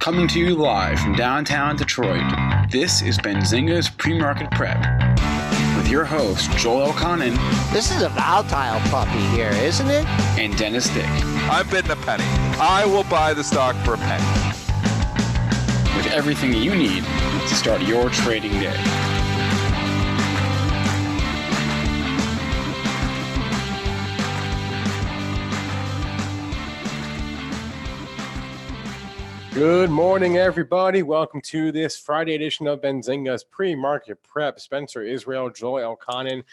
Coming to you live from downtown Detroit, this is Benzinga's PreMarket Prep with your host, Joel Elconin. This is a volatile puppy here, isn't it? And Dennis Dick. I'm bidding a penny. I will buy the stock for a penny. With everything you need to start your trading day. Good morning, everybody. Welcome to this Friday edition of Benzinga's Pre-Market Prep. Spencer Israel, Joel Elconin,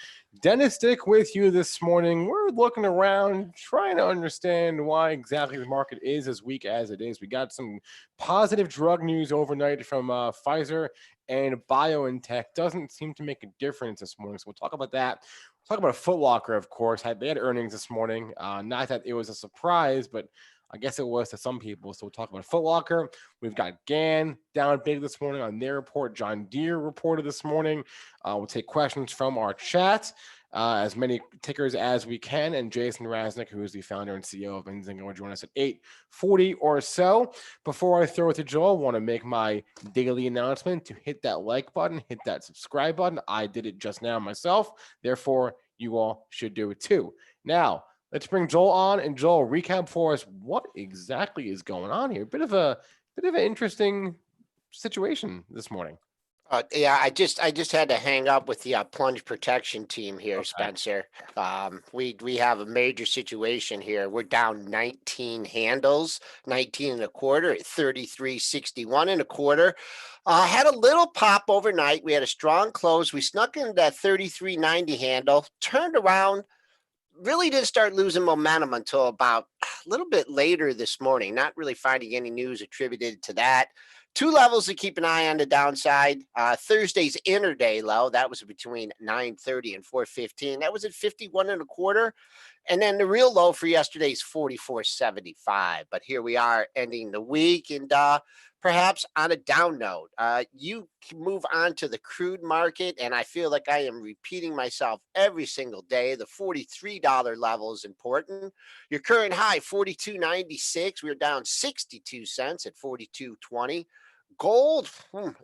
Dennis Dick with you this morning. We're looking around, trying to understand why exactly the market is as weak as it is. We got some positive drug news overnight from Pfizer and BioNTech. Doesn't seem to make a difference this morning, so we'll talk about that. We'll talk about Foot Locker, of course. They had earnings this morning. Not that it was a surprise, but I guess it was to some people. So we'll talk about Foot Locker. We've got GAN down big this morning on their report. John Deere reported this morning. We'll take questions from our chat, as many tickers as we can. And Jason Raznick, who is the founder and CEO of Benzinga, will join us at 8:40 or so. Before I throw it to Joel, I want to make my daily announcement to hit that like button, hit that subscribe button. I did it just now myself. Therefore, you all should do it too. Now, let's bring Joel on, and Joel, recap for us what exactly is going on here. Bit of an interesting situation this morning. Yeah, I just had to hang up with the plunge protection team here, Okay. Spencer. We have a major situation here. We're down 19 handles, 19 and a quarter at 33.61 and a quarter. Had a little pop overnight. We had a strong close. We snuck into that 33.90 handle, turned around. Really didn't start losing momentum until about a little bit later this morning. Not really finding any news attributed to that. Two levels to keep an eye on the downside. Thursday's interday low, that was between 9:30 and 4:15. That was at 51 and a quarter. And then the real low for yesterday's 44.75. But here we are ending the week, and perhaps on a down note, you can move on to the crude market, and I feel like I am repeating myself every single day. The $43 level is important. Your current high, 42.96. We're down 62 cents at 42.20. Gold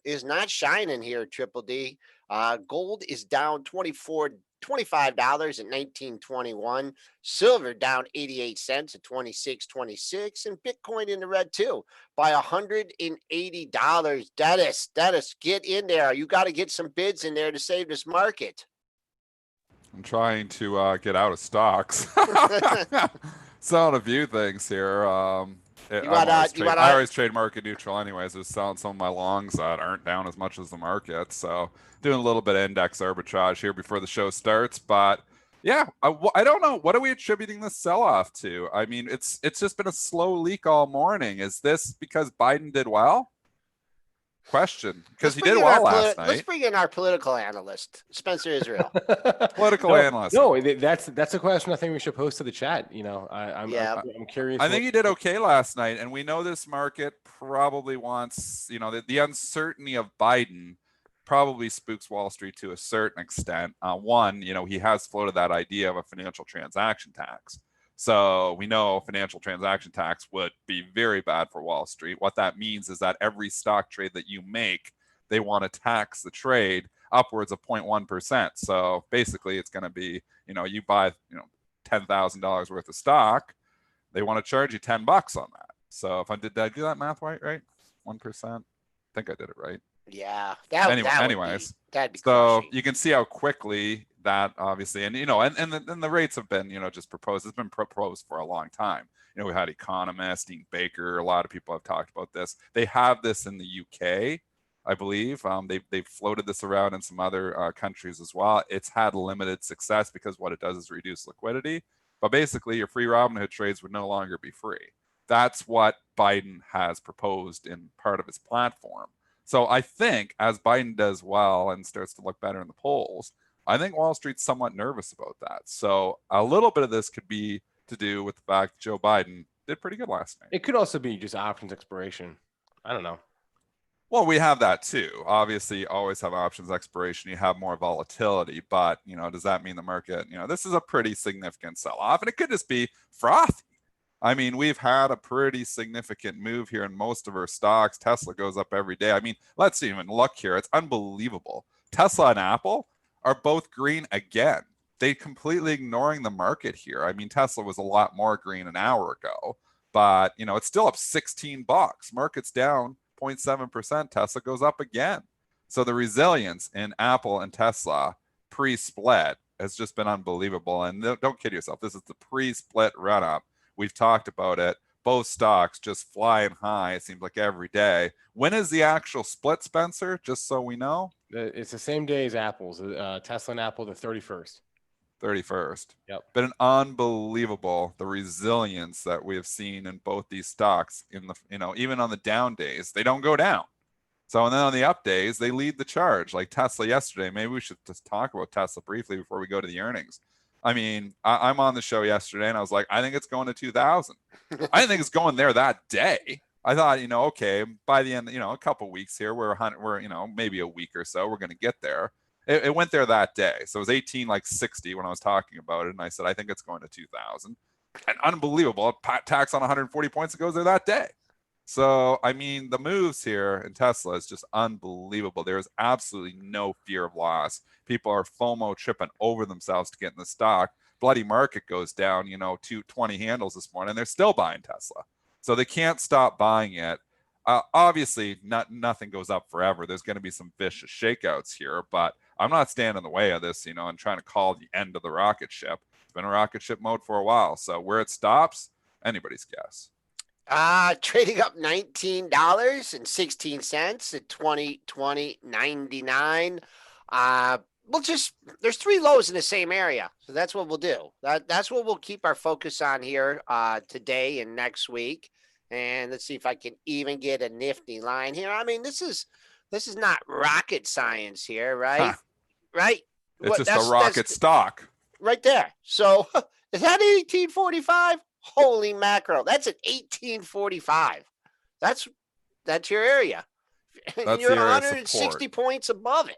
is not shining here, Triple D. Gold is down $25 at 19.21. Silver down 88 cents at 26.26, and Bitcoin in the red too by $180. Dennis, get in there. You got to get some bids in there to save this market. I'm trying to get out of stocks. Selling a few things here. I always trade market neutral anyways. Just selling some of my longs that aren't down as much as the market. So doing a little bit of index arbitrage here before the show starts. But yeah, I don't know. What are we attributing this sell-off to? I mean, it's just been a slow leak all morning. Is this because Biden did well? Question, because he did well last night. Let's bring in our political analyst, Spencer Israel. Political analyst. No, that's a question I think we should post to the chat. You know, I'm curious. I think he did okay last night, and we know this market probably wants, the uncertainty of Biden probably spooks Wall Street to a certain extent. One, he has floated that idea of a financial transaction tax. So we know financial transaction tax would be very bad for Wall Street. What that means is that every stock trade that you make, they want to tax the trade upwards of 0.1%. So basically it's going to be, you buy, $10,000 worth of stock, they want to charge you $10 on that. So did I do that math right? 1%? I think I did it right. Yeah. That'd be so crushing. You can see how quickly that obviously, and the rates have been, just proposed. It's been proposed for a long time. We had economists, Dean Baker, a lot of people have talked about this. They have this in the UK, I believe. They've floated this around in some other countries as well. It's had limited success because what it does is reduce liquidity. But basically, your free Robinhood trades would no longer be free. That's what Biden has proposed in part of his platform. So I think as Biden does well and starts to look better in the polls, I think Wall Street's somewhat nervous about that. So a little bit of this could be to do with the fact that Joe Biden did pretty good last night. It could also be just options expiration. I don't know. Well, we have that too. Obviously, you always have options expiration. You have more volatility, but does that mean the market? This is a pretty significant sell-off, and it could just be frothy. I mean, we've had a pretty significant move here in most of our stocks. Tesla goes up every day. I mean, let's even look here. It's unbelievable. Tesla and Apple are both green again. They completely ignoring the market here. I mean, Tesla was a lot more green an hour ago, but it's still up $16. Market's down 0.7%. Tesla goes up again. So the resilience in Apple and Tesla pre-split has just been unbelievable. And don't kid yourself. This is the pre-split run up. We've talked about it. Both stocks just flying high. It seems like every day. When is the actual split, Spencer? Just so we know. It's the same day as Apple's. Tesla and Apple, the 31st. 31st. Yep. But an unbelievable the resilience that we have seen in both these stocks in the even on the down days, they don't go down. So and then on the up days, they lead the charge. Like Tesla yesterday. Maybe we should just talk about Tesla briefly before we go to the earnings. I mean, I'm on the show yesterday and I was like, I think it's going to 2000. I didn't think it's going there that day. I thought, okay, by the end, a couple weeks here, we're maybe a week or so, we're going to get there. It went there that day. So it was 1860 when I was talking about it. And I said, I think it's going to 2000. And unbelievable. Tax on 140 points, it goes there that day. So, I mean, the moves here in Tesla is just unbelievable. There is absolutely no fear of loss. People are FOMO tripping over themselves to get in the stock. Bloody market goes down, 220 handles this morning. They're still buying Tesla. So they can't stop buying it. Obviously, nothing goes up forever. There's going to be some vicious shakeouts here, but I'm not standing in the way of this, and trying to call the end of the rocket ship. It's been a rocket ship mode for a while. So where it stops, anybody's guess. Trading up $19.16 at 20.99. There's three lows in the same area. So that's what we'll do. That's what we'll keep our focus on here today and next week. And let's see if I can even get a nifty line here. I mean, this is not rocket science here, right? Huh. Right? It's just a rocket stock. Right there. So is that 1845? Holy mackerel. That's at 1845. That's your area. That's you're the area 160 points above it.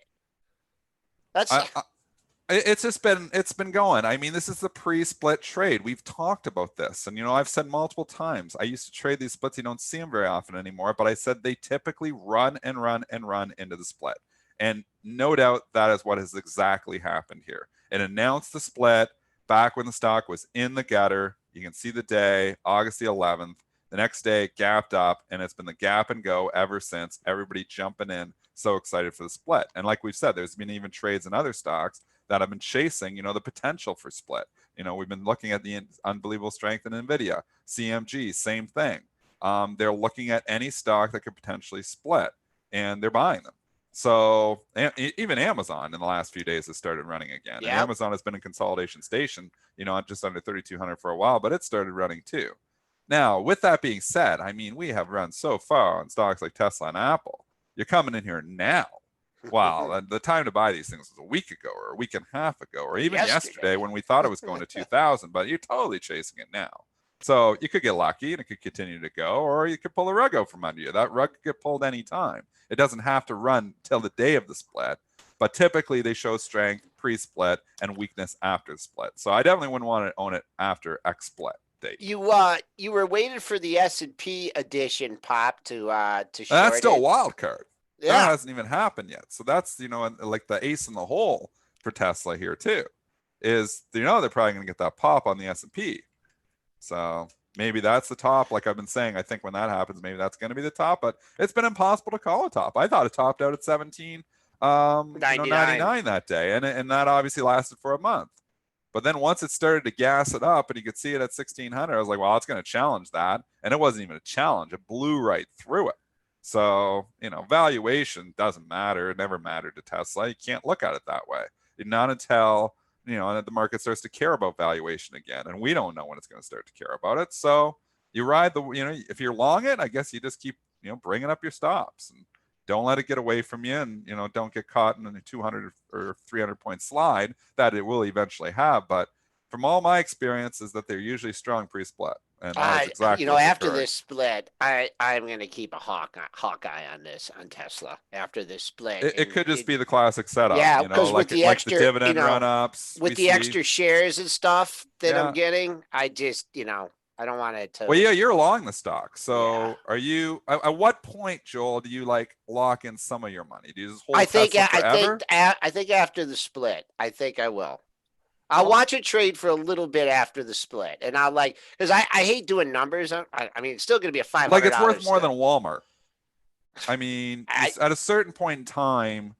It's been going. I mean, this is the pre-split trade. We've talked about this, and I've said multiple times. I used to trade these splits. You don't see them very often anymore, but I said they typically run and run and run into the split. And no doubt that is what has exactly happened here. It announced the split back when the stock was in the gutter. You can see the day, August the 11th. The next day, it gapped up, and it's been the gap and go ever since. Everybody jumping in, so excited for the split. And like we've said, there's been even trades in other stocks that have been chasing, the potential for split. We've been looking at the unbelievable strength in NVIDIA, CMG, same thing. They're looking at any stock that could potentially split, and they're buying them. So even Amazon in the last few days has started running again. Yep. And Amazon has been in consolidation station, just under 3,200 for a while, but it started running too. Now, with that being said, I mean, we have run so far on stocks like Tesla and Apple. You're coming in here now. Wow, the time to buy these things was a week ago or a week and a half ago, or even yesterday when we thought it was going to 2,000, but you're totally chasing it now. So you could get lucky and it could continue to go, or you could pull a rug out from under you. That rug could get pulled anytime. It doesn't have to run till the day of the split, but typically they show strength pre-split and weakness after the split. So I definitely wouldn't want to own it after X split date. You were waiting for the S&P edition pop to short. That's still a wild card. Yeah. That hasn't even happened yet. So that's, like the ace in the hole for Tesla here too, is, they're probably going to get that pop on the S&P. So maybe that's the top. Like I've been saying, I think when that happens, maybe that's going to be the top, but it's been impossible to call a top. I thought it topped out at 17.99 that day. And that obviously lasted for a month. But then once it started to gas it up and you could see it at 1600, I was like, well, it's going to challenge that. And it wasn't even a challenge. It blew right through it. So, valuation doesn't matter. It never mattered to Tesla. You can't look at it that way. Not until, the market starts to care about valuation again. And we don't know when it's going to start to care about it. So you ride if you're long it, I guess you just keep, bringing up your stops and don't let it get away from you. And, don't get caught in a 200 or 300 point slide that it will eventually have. But from all my experience is that they're usually strong pre-split. And exactly after this split, I'm going to keep a hawkeye on Tesla after this split. It could just be the classic setup. Yeah, because with the extra dividend run-ups, with the extra shares and stuff that I'm getting, I just, I don't want it to. Well, yeah, you're along the stock. So Yeah. are you, at what point, Joel, do you like lock in some of your money? Do you just hold I think Tesla forever? I think after the split, I think I will. I'll watch it trade for a little bit after the split, and I'll because I hate doing numbers. I mean, it's still going to be a $500. Like it's worth more than Walmart. I mean, at a certain point in time,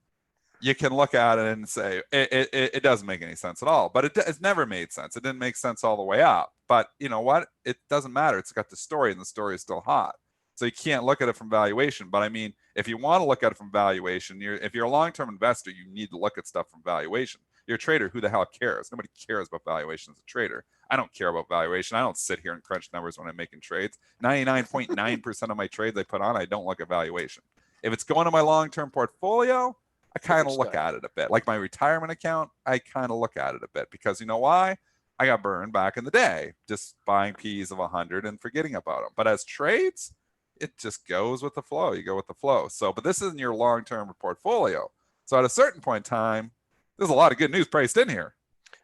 you can look at it and say it doesn't make any sense at all. But it's never made sense. It didn't make sense all the way up. But you know what? It doesn't matter. It's got the story, and the story is still hot. So you can't look at it from valuation. But I mean, if you want to look at it from valuation, if you're a long-term investor, you need to look at stuff from valuation. You're a trader. Who the hell cares? Nobody cares about valuation as a trader. I don't care about valuation. I don't sit here and crunch numbers when I'm making trades. 99.9% of my trades I put on, I don't look at valuation. If it's going to my long-term portfolio, I kind of look at it a bit. Like my retirement account, I kind of look at it a bit because you know why? I got burned back in the day just buying P's of 100 and forgetting about them. But as trades, it just goes with the flow. You go with the flow. So, but this isn't your long-term portfolio. So at a certain point in time, there's a lot of good news priced in here.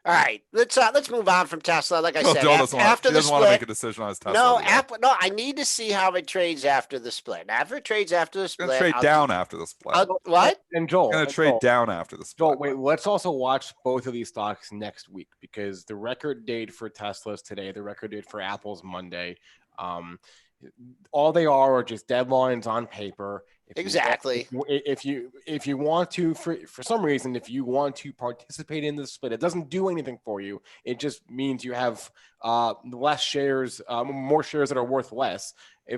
All right, let's move on from Tesla. Like I said, Joel after the doesn't want to split, make a decision on his Tesla. No, I need to see how it trades after the split. After it trades after the split, It's going to trade down after the split. What? And Joel, It's going to trade down after the split. Joel, wait, let's also watch both of these stocks next week because the record date for Tesla's today, the record date for Apple's Monday. All they are just deadlines on paper. Exactly. If you want to, for some reason, if you want to participate in the split, it doesn't do anything for you. It just means you have less shares, more shares that are worth less.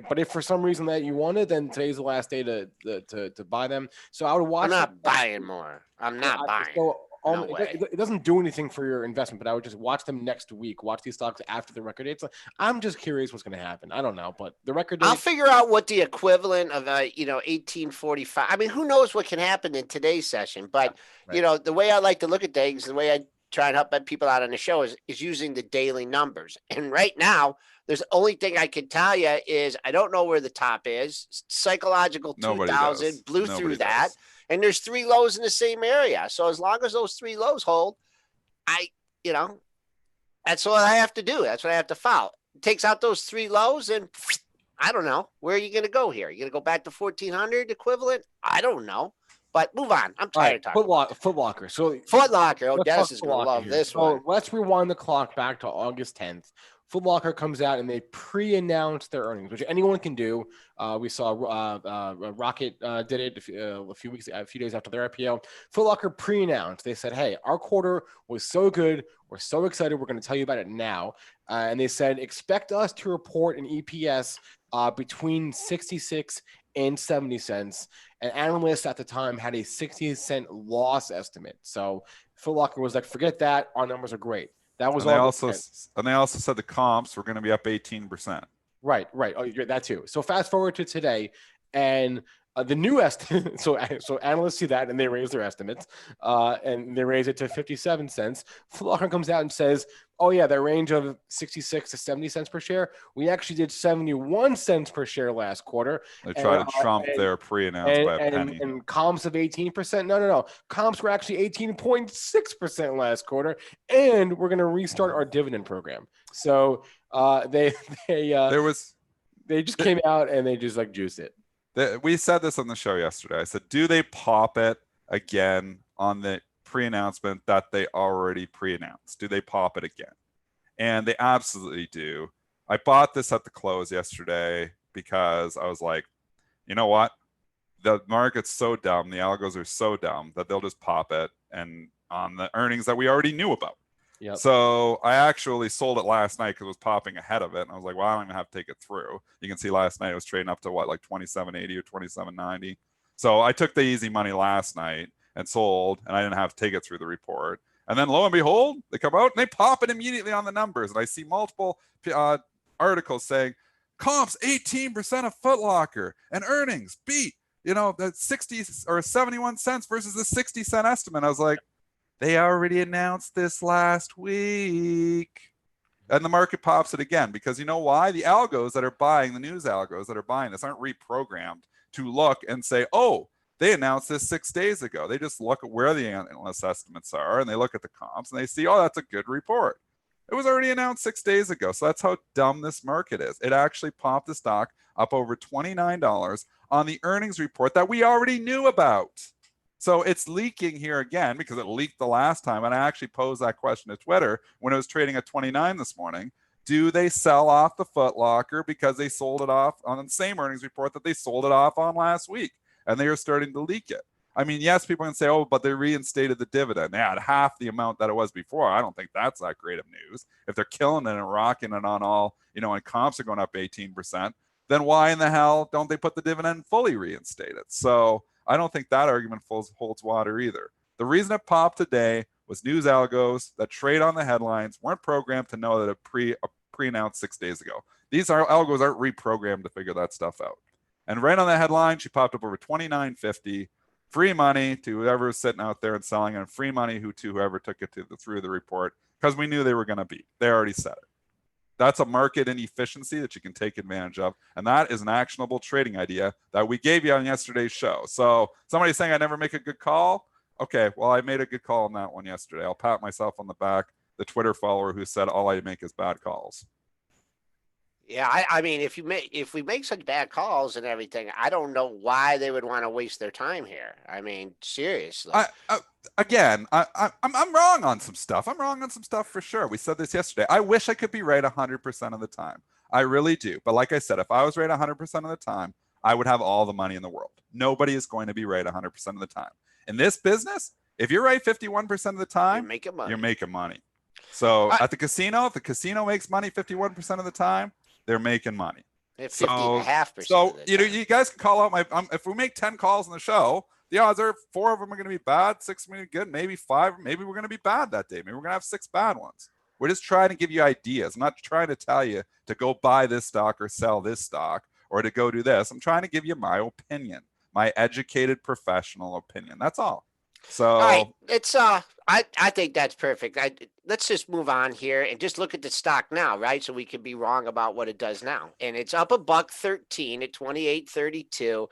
But if for some reason that you wanted, then today's the last day to buy them. So I would watch. I'm not buying more. I'm not buying. So, No way. It doesn't do anything for your investment, but I would just watch them next week. Watch these stocks after the record dates. I'm just curious what's going to happen. I don't know, but the record date. I'll figure out what the equivalent of 1845. I mean, who knows what can happen in today's session? But Right. the way I like to look at things, the way I try and help people out on the show is using the daily numbers. And right now, there's the only thing I can tell you is I don't know where the top is. Psychological 2000 blew through that. And there's 3 lows in the same area. So as long as those 3 lows hold, that's what I have to do. That's what I have to follow. It takes out those 3 lows and I don't know. Where are you going to go here? You're going to go back to 1400 equivalent? I don't know. But move on. I'm tired of talking. Foot Locker. So Foot Locker. Oh, let's Dennis talk is Foot going to Locker love here. this So one. let's rewind the clock back to August 10th. Foot Locker comes out and they pre-announce their earnings, which anyone can do. We saw Rocket did it a few days after their IPO. Foot Locker pre-announced. They said, "Hey, our quarter was so good. We're so excited. We're going to tell you about it now." And they said, "Expect us to report an EPS between 66 and 70 cents." And analysts at the time had a 60-cent loss estimate. So Foot Locker was like, "Forget that. Our numbers are great." That was and all. they also said the comps were going to be up 18%. Right. Oh, that too. So fast forward to today, and the new estimate. So analysts see that and they raise their estimates, and they raise it to 57 cents. Foot Locker comes out and says, "Oh yeah, their range of 66 to 70 cents per share. We actually did 71 cents per share last quarter." They try to trump their pre-announced by a penny. And comps of 18%. No. Comps were actually 18.6% last quarter, and we're going to restart our dividend program. So they just came out and they just like juiced it. We said this on the show yesterday. I said, do they pop it again on the pre-announcement that they already pre-announced? Do they pop it again? And they absolutely do. I bought this at the close yesterday because I was like, you know what? The market's so dumb. The algos are so dumb that they'll just pop it and on the earnings that we already knew about. Yep. So I actually sold it last night because it was popping ahead of it. And I was like, well, I don't even have to take it through. You can see last night it was trading up to like 27.80 or 27.90. So I took the easy money last night and sold, and I didn't have to take it through the report. And then lo and behold, they come out and they pop it immediately on the numbers. And I see multiple articles saying comps 18% of Foot Locker and earnings beat, that 60 or 71 cents versus the 60-cent estimate. I was like, they already announced this last week. And the market pops it again because you know why? The algos that are buying, the news algos that are buying this aren't reprogrammed to look and say, oh, they announced this 6 days ago. They just look at where the analyst estimates are and they look at the comps and they see, oh, that's a good report. It was already announced 6 days ago. So that's how dumb this market is. It actually popped the stock up over $29 on the earnings report that we already knew about. So it's leaking here again because it leaked the last time. And I actually posed that question to Twitter when it was trading at 29 this morning. Do they sell off the Foot Locker because they sold it off on the same earnings report that they sold it off on last week? And they are starting to leak it. I mean, yes, people can say, oh, but they reinstated the dividend. They had half the amount that it was before. I don't think that's that great of news. If they're killing it and rocking it on all, and comps are going up 18%, then why in the hell don't they put the dividend fully reinstated? So I don't think that argument holds water either. The reason it popped today was news algos that trade on the headlines weren't programmed to know that it pre-announced 6 days ago. These algos aren't reprogrammed to figure that stuff out. And right on the headline, she popped up over $29.50. Free money to whoever's sitting out there and selling, and free money to whoever took it through the report, because we knew they were going to beat. They already said it. That's a market inefficiency that you can take advantage of, and that is an actionable trading idea that we gave you on yesterday's show. So somebody's saying I never make a good call. Okay, well, I made a good call on that one yesterday. I'll pat myself on the back. The Twitter follower who said all I make is bad calls. Yeah, I mean, if we make such bad calls and everything, I don't know why they would want to waste their time here. I mean, seriously. I'm wrong on some stuff. I'm wrong on some stuff for sure. We said this yesterday. I wish I could be right 100% of the time. I really do. But like I said, if I was right 100% of the time, I would have all the money in the world. Nobody is going to be right 100% of the time. In this business, if you're right 51% of the time, you're making money. So at the casino, if the casino makes money 51% of the time, they're making money. 50.5%. So you guys can call out if we make 10 calls on the show, the odds are 4 of them are going to be bad, 6 are going to be good, maybe 5, maybe we're going to be bad that day. Maybe we're going to have 6 bad ones. We're just trying to give you ideas. I'm not trying to tell you to go buy this stock or sell this stock or to go do this. I'm trying to give you my opinion, my educated professional opinion. That's all. So all right, it's I think that's perfect. Let's just move on here and just look at the stock now, right? So we could be wrong about what it does now. And it's up $1.13 at 28.32.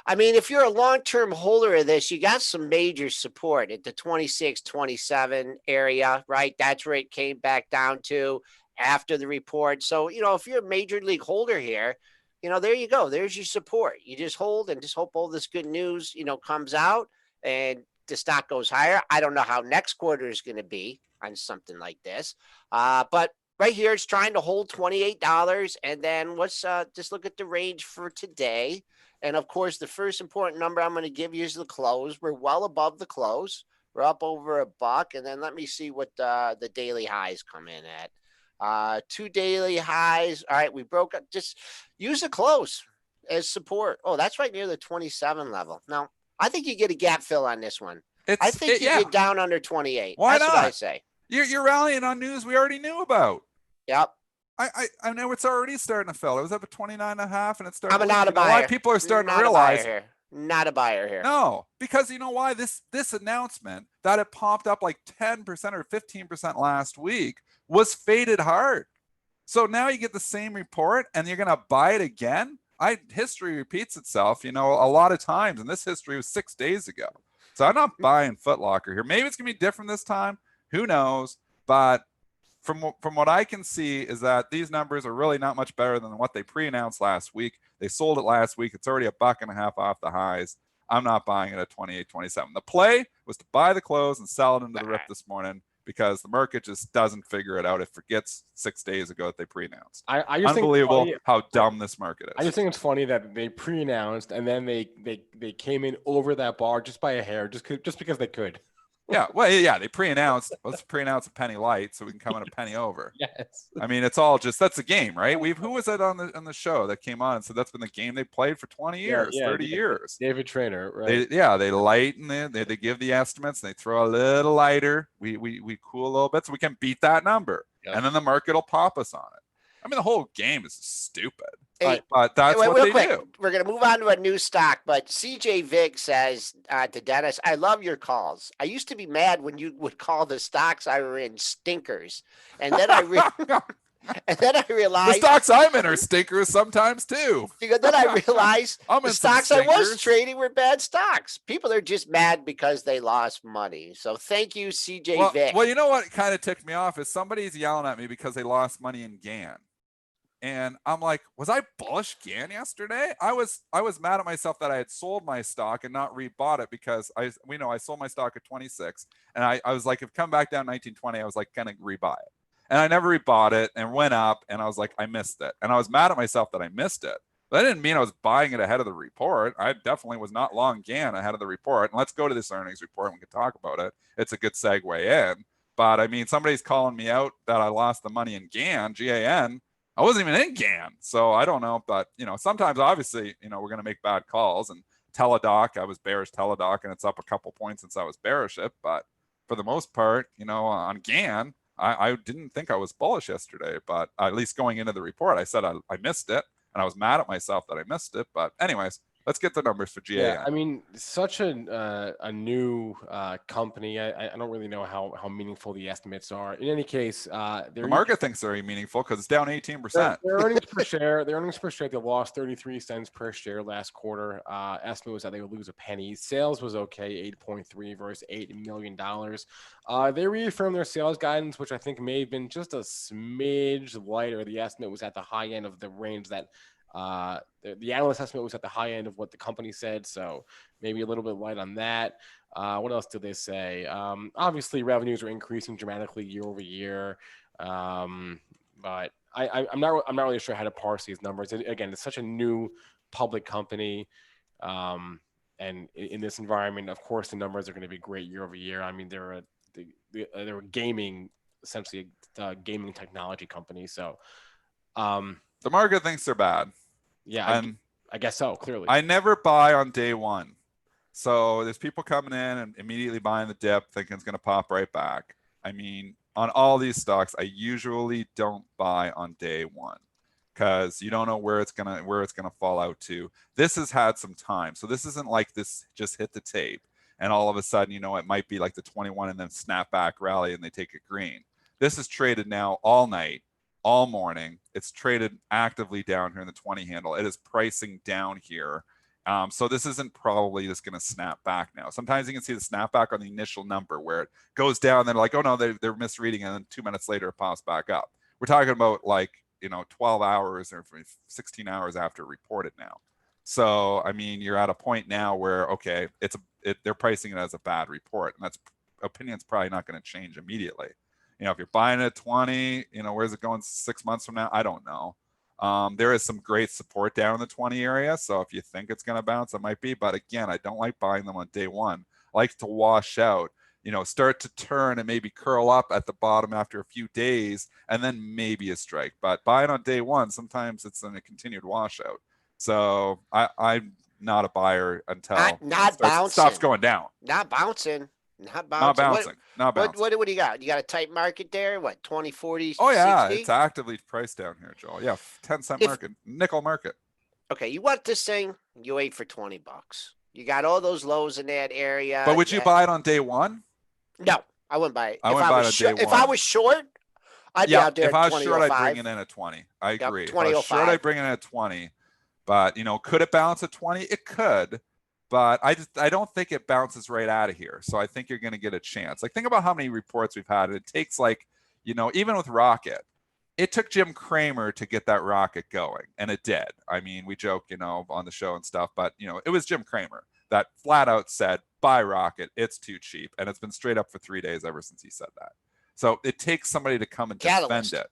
I mean, if you're a long-term holder of this, you got some major support at the 26, 27 area, right? That's where it came back down to after the report. So, if you're a major league holder here, there you go. There's your support. You just hold and just hope all this good news, comes out and the stock goes higher. I don't know how next quarter is going to be on something like this. But right here, it's trying to hold $28. And then let's just look at the range for today. And of course, the first important number I'm going to give you is the close. We're well above the close. We're up over $1. And then let me see what the daily highs come in at. 2 daily highs. All right, we broke up. Just use the close as support. Oh, that's right near the 27 level. Now, I think you get a gap fill on this one. I think you get down under 28. Why That's not? what I say. You're rallying on news we already knew about. Yep. I know it's already starting to fill. It was up at 29.5 and it's starting. I'm not a buyer. Why people are starting to realize here. Not a buyer here. No, because you know why? This announcement that it popped up like 10% or 15% last week was faded hard. So now you get the same report and you're gonna buy it again. History repeats itself, a lot of times, and this history was 6 days ago. So I'm not buying Foot Locker here. Maybe it's gonna be different this time. Who knows? But from what I can see is that these numbers are really not much better than what they pre-announced last week. They sold it last week. It's already $1.50 off the highs. I'm not buying it at 28.27. The play was to buy the close and sell it into the rip this morning, because the market just doesn't figure it out. It forgets 6 days ago that they pre-announced. I just Unbelievable think how dumb this market is. I just think it's funny that they pre-announced and then they came in over that bar just by a hair, just because they could. Yeah, well, yeah, they pre-announced. Let's pre-announce a penny light so we can come in a penny over. Yes. I mean, it's all just, that's the game, right? Who was that on the show that came on and said that's been the game they played for 20 years, 30 years? David Trainer, right? They lighten it. They give the estimates. They throw a little lighter. We cool a little bit so we can beat that number, and then the market will pop us on it. I mean, the whole game is stupid. Hey, but that's what they do. We're going to move on to a new stock, but CJ Vick says to Dennis, I love your calls. I used to be mad when you would call the stocks I were in stinkers. And then And then I The realized stocks I'm in are stinkers sometimes too. then I realized I'm the in some stocks I was stinkers. trading were bad stocks. People are just mad because they lost money. So thank you, CJ Vick. Well, you know what kind of ticked me off is somebody's yelling at me because they lost money in GAN. And I'm like, was I bullish GAN yesterday? I was mad at myself that I had sold my stock and not rebought it because I sold my stock at 26 and I was like, if it come back down 1920, I was like, gonna rebuy it. And I never rebought it and went up and I was like, I missed it. And I was mad at myself that I missed it. But that didn't mean I was buying it ahead of the report. I definitely was not long GAN ahead of the report. And let's go to this earnings report and we can talk about it. It's a good segue in. But I mean, somebody's calling me out that I lost the money in GAN, GAN. I wasn't even in GAN. So I don't know. But, sometimes obviously, we're going to make bad calls. And Teladoc, I was bearish Teladoc and it's up a couple points since I was bearish it. But for the most part, on GAN, I didn't think I was bullish yesterday, but at least going into the report, I said I missed it, and I was mad at myself that I missed it. But anyways, let's get the numbers for GAN. Yeah, I mean, such a new company. I don't really know how meaningful the estimates are. In any case, The market thinks they're meaningful because it's down 18%. Their earnings per share, they lost 33 cents per share last quarter. Estimate was that they would lose a penny. Sales was okay, 8.3 versus $8 million. They reaffirmed their sales guidance, which I think may have been just a smidge lighter. The estimate was at the high end of the range that the analyst estimate was at the high end of what the company said, so maybe a little bit light on that. What else did they say? Obviously, revenues are increasing dramatically year over year, but I'm not really sure how to parse these numbers. Again, it's such a new public company, and in this environment, of course, the numbers are going to be great year over year. I mean, they're a gaming, essentially a gaming technology company, so. The market thinks they're bad. Yeah, I guess so, clearly. I never buy on day one. So there's people coming in and immediately buying the dip, thinking it's going to pop right back. I mean, on all these stocks, I usually don't buy on day one because you don't know where it's gonna fall out to. This has had some time. So this isn't like this just hit the tape and all of a sudden, it might be like the 21 and then snap back rally and they take it green. This is traded now all night, all morning. It's traded actively down here in the 20 handle. It is pricing down here. So this isn't probably just going to snap back now. Sometimes you can see the snapback on the initial number where it goes down. And they're like, oh no, they're misreading. And then 2 minutes later, it pops back up. We're talking about 12 hours or 16 hours after reported now. So, I mean, you're at a point now where, okay, they're pricing it as a bad report. And opinion's probably not going to change immediately. If you're buying it at 20, where's it going 6 months from now? I don't know. There is some great support down in the 20 area. So if you think it's going to bounce, it might be. But again, I don't like buying them on day one. I like to wash out, start to turn and maybe curl up at the bottom after a few days and then maybe a strike. But buying on day one, sometimes it's in a continued washout. So I'm not a buyer until it stops going down. Not bouncing. Not bouncing. What do you got? You got a tight market there? What, 20, 40, Oh, yeah. 60? It's actively priced down here, Joel. Yeah, 10-cent market, nickel market. Okay, you want this thing, you wait for $20. You got all those lows in that area. But would you buy it on day one? No, I wouldn't buy it. I wouldn't buy it on day one. If I was short, I'd be out there if at I was short, I'd bring it in at 20. I agree. If I was short, I'd bring it in at 20. But, could it bounce at 20? It could. But I don't think it bounces right out of here. So I think you're going to get a chance. Think about how many reports we've had. It takes even with Rocket, it took Jim Cramer to get that rocket going, and it did. I mean, we joke, on the show and stuff, but it was Jim Cramer that flat out said, buy Rocket, it's too cheap. And it's been straight up for 3 days ever since he said that. So it takes somebody to come and defend it.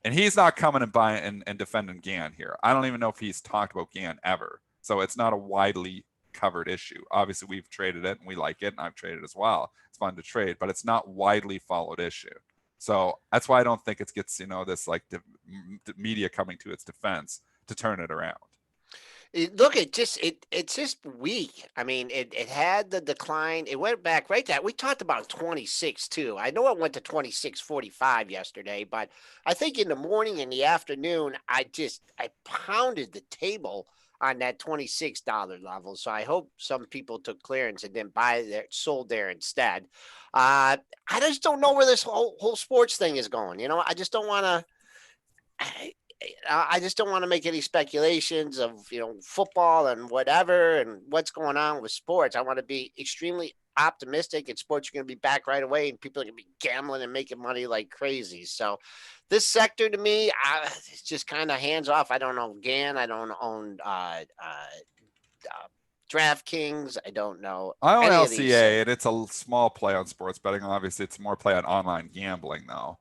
And he's not coming and buying and defending GAN here. I don't even know if he's talked about GAN ever. So it's not a widely covered issue. Obviously, we've traded it and we like it, and I've traded as well. It's fun to trade, but it's not widely followed issue. So that's why I don't think it gets, this the media coming to its defense to turn it around. Look, it's just weak. I mean, it had the decline. It went back right there. We talked about 26 too. I know it went to 26.45 yesterday, but I think in the morning and the afternoon, I pounded the table on that $26 level. So I hope some people took clearance and then sold there instead. I just don't know where this whole sports thing is going. I just don't want to. I just don't want to make any speculations of, football and whatever and what's going on with sports. I want to be extremely optimistic, and sports are going to be back right away, and people are going to be gambling and making money like crazy. So this sector to me, it's just kind of hands off. I don't own GAN. I don't own DraftKings. I don't know. I own any of LCA, and it's a small play on sports betting. Obviously, it's more play on online gambling, though.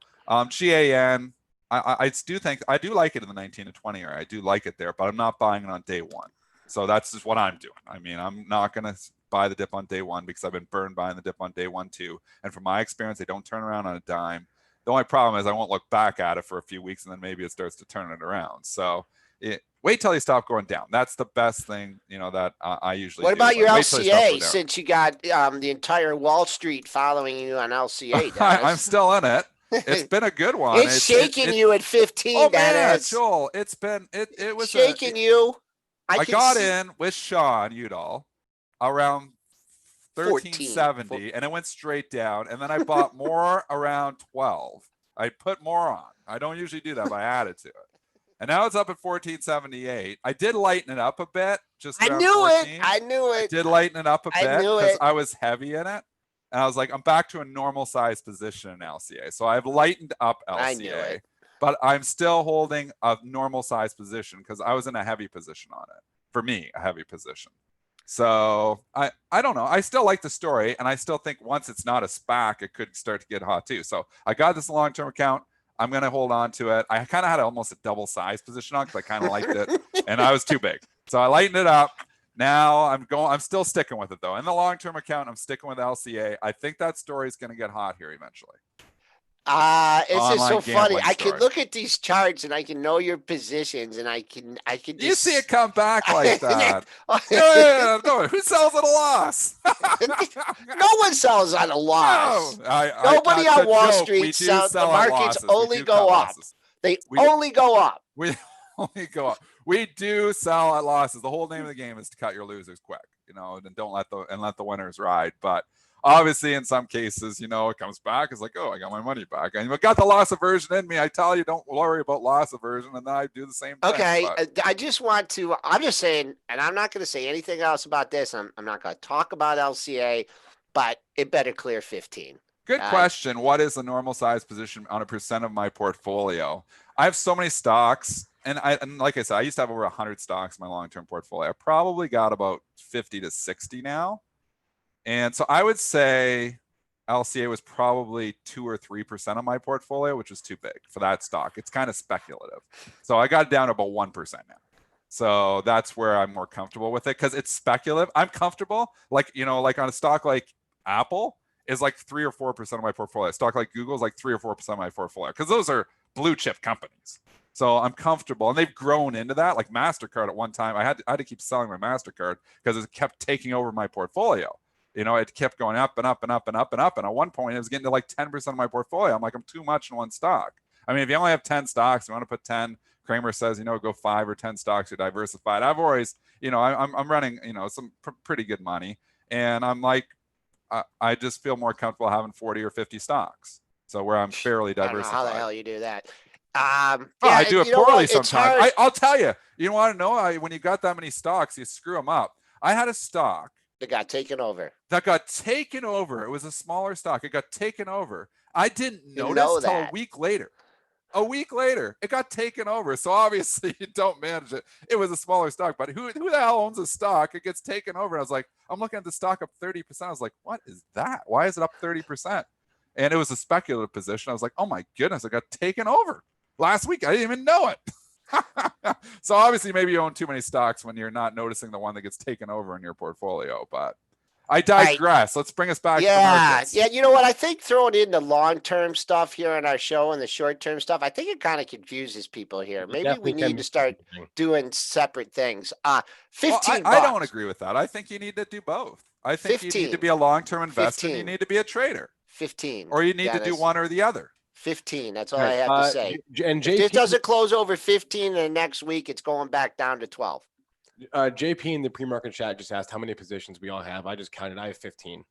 GAN, I do like it in the 19 to 20 area. I do like it there, but I'm not buying it on day one. So that's just what I'm doing. I mean, I'm not going to buy the dip on day one because I've been burned buying the dip on day one too. And from my experience, they don't turn around on a dime. The only problem is I won't look back at it for a few weeks, and then maybe it starts to turn it around. So wait till you stop going down. That's the best thing, that I usually do. What about your LCA, since you got the entire Wall Street following you on LCA? I'm still in it. It's been a good one. It's shaking you at 15. Oh man, Joel, it was shaking you. I got in with Sean Udall around 1370, and it went straight down. And then I bought more around 12. I put more on. I don't usually do that, but I added to it. And now it's up at 1478. I did lighten it up a bit. I knew it. I did lighten it up a bit because I was heavy in it. And I was like, I'm back to a normal size position in LCA. So I've lightened up LCA, but I'm still holding a normal size position because I was in a heavy position on it. For me, a heavy position. So I don't know. I still like the story, and I still think once it's not a SPAC, it could start to get hot too. So I got this long-term account. I'm going to hold on to it. I kind of had almost a double size position on because I kind of liked it, and I was too big. So I lightened it up. Now I'm still sticking with it though. In the long-term account, I'm sticking with LCA. I think that story is going to get hot here eventually. It's just so funny. I can look at these charts and I can know your positions, and I can just... You see it come back like that. No, who sells at a loss? No one sells at a loss. No, nobody on Wall Street sells. The markets only go up. They only go up. We only go up. We do sell at losses. The whole name of the game is to cut your losers quick, and don't let the winners ride. But obviously, in some cases, it comes back. It's like, oh, I got my money back. And I got the loss aversion in me. I tell you, don't worry about loss aversion, and then I do the same thing. Okay, I just want to. I'm just saying, and I'm not going to say anything else about this. I'm not going to talk about LCA, but it better clear 15. Good question. What is the normal size position on a percent of my portfolio? I have so many stocks. And like I said, I used to have over 100 stocks in my long-term portfolio. I probably got about 50 to 60 now. And so I would say LCA was probably 2 or 3% of my portfolio, which is too big for that stock. It's kind of speculative. So I got it down to about 1% now. So that's where I'm more comfortable with it because it's speculative. I'm comfortable. Like on a stock like Apple is like 3 or 4% of my portfolio. A stock like Google is like 3 or 4% of my portfolio because those are blue chip companies. So I'm comfortable, and they've grown into that. Like MasterCard at one time, I had to keep selling my MasterCard because it kept taking over my portfolio. It kept going up and up and up and up and up. And at one point, it was getting to like 10% of my portfolio. I'm like, I'm too much in one stock. I mean, if you only have 10 stocks, you want to put 10. Kramer says, go 5 or 10 stocks, you're diversified. I've always, I'm running, some pretty good money, and I'm like, I just feel more comfortable having 40 or 50 stocks. So where I'm fairly diversified. I don't know how the hell you do that. I do it poorly sometimes. I'll tell you. You want to know? When you got that many stocks, you screw them up. I had a stock that got taken over. It was a smaller stock. It got taken over. I didn't notice until a week later. It got taken over. So obviously you don't manage it. It was a smaller stock, but who the hell owns a stock? It gets taken over. And I was like, I'm looking at the stock up 30%. I was like, what is that? Why is it up 30%? And it was a speculative position. I was like, oh my goodness, it got taken over last week. I didn't even know it. So obviously maybe you own too many stocks when you're not noticing the one that gets taken over in your portfolio, but I digress. Let's bring us back to the markets. Yeah. You know what? I think throwing in the long-term stuff here on our show and the short-term stuff, I think it kind of confuses people here. Maybe we need to start doing separate things. 15 I don't agree with that. I think you need to do both. I think 15. You need to be a long-term investor. You need to be a trader. 15. Or you need to do one or the other. 15. That's all I have to say. And if this doesn't close over 15 in the next week, it's going back down to 12. JP in the pre-market chat just asked how many positions we all have. I just counted. I have 15.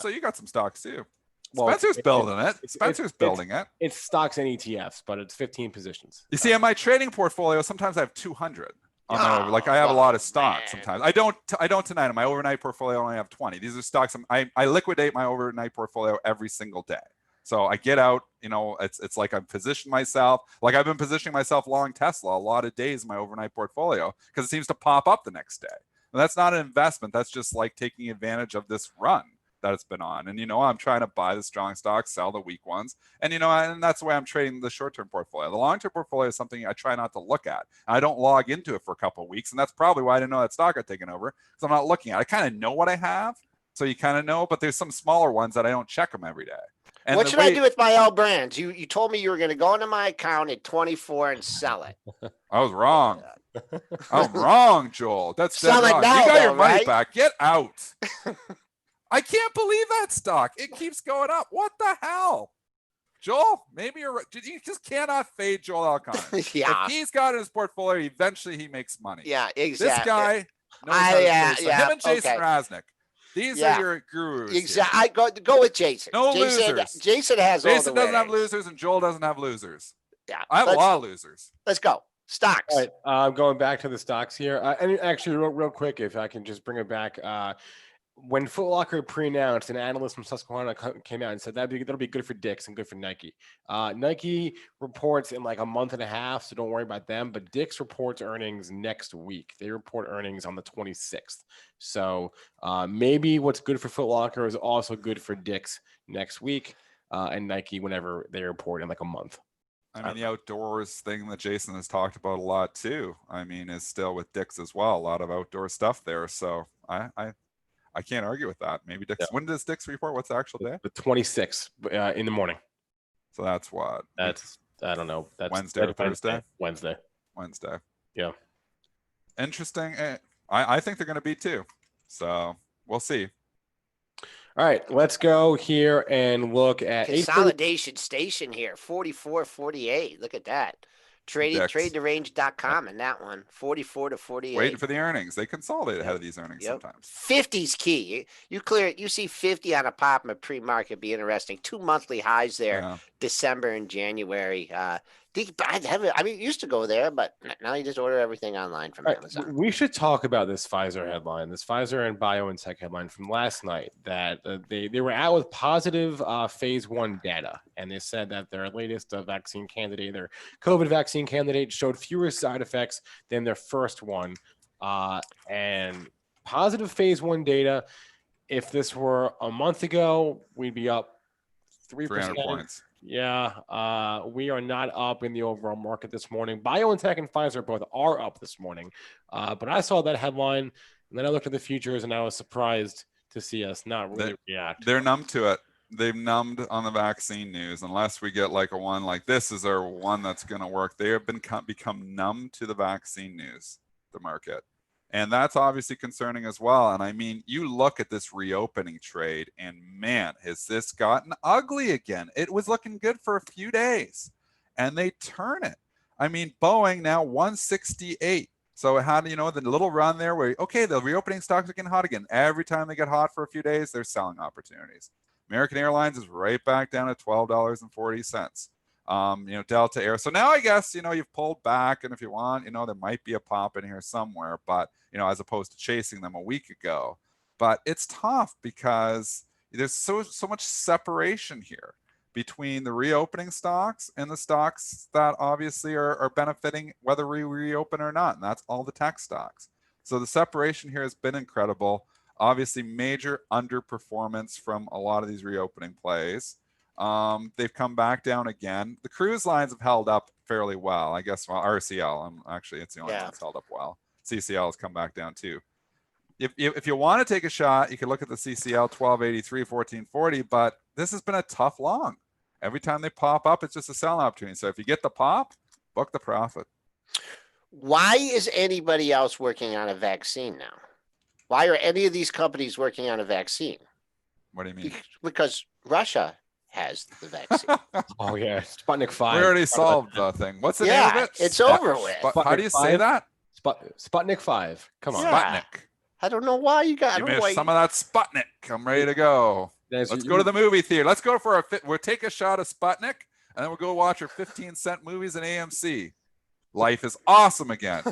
So you got some stocks too. Well, Spencer's building it. Spencer's building it. It's stocks and ETFs, but it's 15 positions. You see, in my trading portfolio, sometimes I have 200 on my over. Like I have a lot of stocks sometimes. I don't tonight. In my overnight portfolio, I only have 20. These are stocks. I liquidate my overnight portfolio every single day. So I get out, it's like I've positioned myself. Like I've been positioning myself long Tesla a lot of days in my overnight portfolio because it seems to pop up the next day. And that's not an investment. That's just like taking advantage of this run that it's been on. And, I'm trying to buy the strong stocks, sell the weak ones. And, and that's the way I'm trading the short-term portfolio. The long-term portfolio is something I try not to look at. I don't log into it for a couple of weeks. And that's probably why I didn't know that stock I'd taken over, because I'm not looking at it. I kind of know what I have. So you kind of know, but there's some smaller ones that I don't check them every day. And what should I do with my L brands? You told me you were going to go into my account at 24 and sell it. I was wrong. I'm wrong, Joel. That's sell it wrong. now, You got though, your money right? back. Get out. I can't believe that stock. It keeps going up. What the hell? Joel, maybe you're right. You just cannot fade Joel Elconin. Yeah. If he's got in his portfolio, eventually he makes money. Yeah, exactly. This guy knows how to trade stuff. Him and Jason okay. Raznick. These are your gurus. Exactly. I go with Jason. No Losers. Jason Jason has all the doesn't have winners. losers, and Joel doesn't have losers. Yeah. I have a lot of losers. Let's go. Stocks. All right, I'm going back to the stocks here. And actually, real quick, if I can just bring it back. When Foot Locker pre-announced, an analyst from Susquehanna came out and said that'll be good for Dick's and good for Nike. Nike reports in like a month and a half, so don't worry about them. But Dick's reports earnings next week. They report earnings on the 26th. So maybe what's good for Foot Locker is also good for Dick's next week, and Nike whenever they report in like a month. I mean, the outdoors thing that Jason has talked about a lot too. I mean, is still with Dick's as well. A lot of outdoor stuff there. So I can't argue with that. Maybe Dick's. Yeah. When does Dick's report? What's the actual day? The 26th in the morning. So that's what? That's, I don't know. That's Wednesday or Thursday? Wednesday. Yeah. Interesting. I think they're going to be too. So we'll see. All right, let's go here and look at consolidation station here, 44.48. Look at that. TradeTheRange.com and that one, 44 to 48. Waiting for the earnings. They consolidate ahead of these earnings sometimes. 50's key. You clear it. You see 50 on a pop in a pre-market. Be interesting. 2 monthly highs there, December and January. I mean, it used to go there, but now you just order everything online from Amazon. We should talk about this Pfizer headline, this Pfizer and BioNTech headline from last night, that they were out with positive phase 1 data, and they said that their latest vaccine candidate, their COVID vaccine candidate, showed fewer side effects than their first one, and positive phase 1 data. If this were a month ago, we'd be up 300 points. Yeah, we are not up in the overall market this morning. BioNTech and Pfizer both are up this morning, but I saw that headline, and then I looked at the futures, and I was surprised to see us not really react. They're numb to it. They've numbed on the vaccine news. Unless we get like a one like this is our one that's going to work. They have become numb to the vaccine news, the market. And that's obviously concerning as well. And I mean, you look at this reopening trade and man, has this gotten ugly again. It was looking good for a few days and they turn it. I mean, Boeing now 168. So it had, the little run there where, okay, the reopening stocks are getting hot again. Every time they get hot for a few days, there's selling opportunities. American Airlines is right back down at $12.40. Delta Air. So now I guess, you've pulled back, and if you want, there might be a pop in here somewhere, but, as opposed to chasing them a week ago. But it's tough because there's so much separation here between the reopening stocks and the stocks that obviously are benefiting whether we reopen or not. And that's all the tech stocks. So the separation here has been incredible. Obviously major underperformance from a lot of these reopening plays. They've come back down again. The cruise lines have held up fairly well. I guess, RCL, it's the only one that's held up well. CCL has come back down too. If you want to take a shot, you can look at the CCL 1283, 1440, but this has been a tough long. Every time they pop up, it's just a selling opportunity. So if you get the pop, book the profit. Why is anybody else working on a vaccine now? Why are any of these companies working on a vaccine? What do you mean? Because Russia has the vaccine. Oh yeah, Sputnik 5. We already solved the thing. What's the name of it? It's over with. How do you say that? Sputnik 5. Come on. Yeah. Sputnik. I don't know why you got. I Give don't me know why some of that Sputnik. I'm ready to go. Let's go to the movie theater. Let's go for we'll take a shot of Sputnik, and then we'll go watch our 15-cent movies in AMC. Life is awesome again.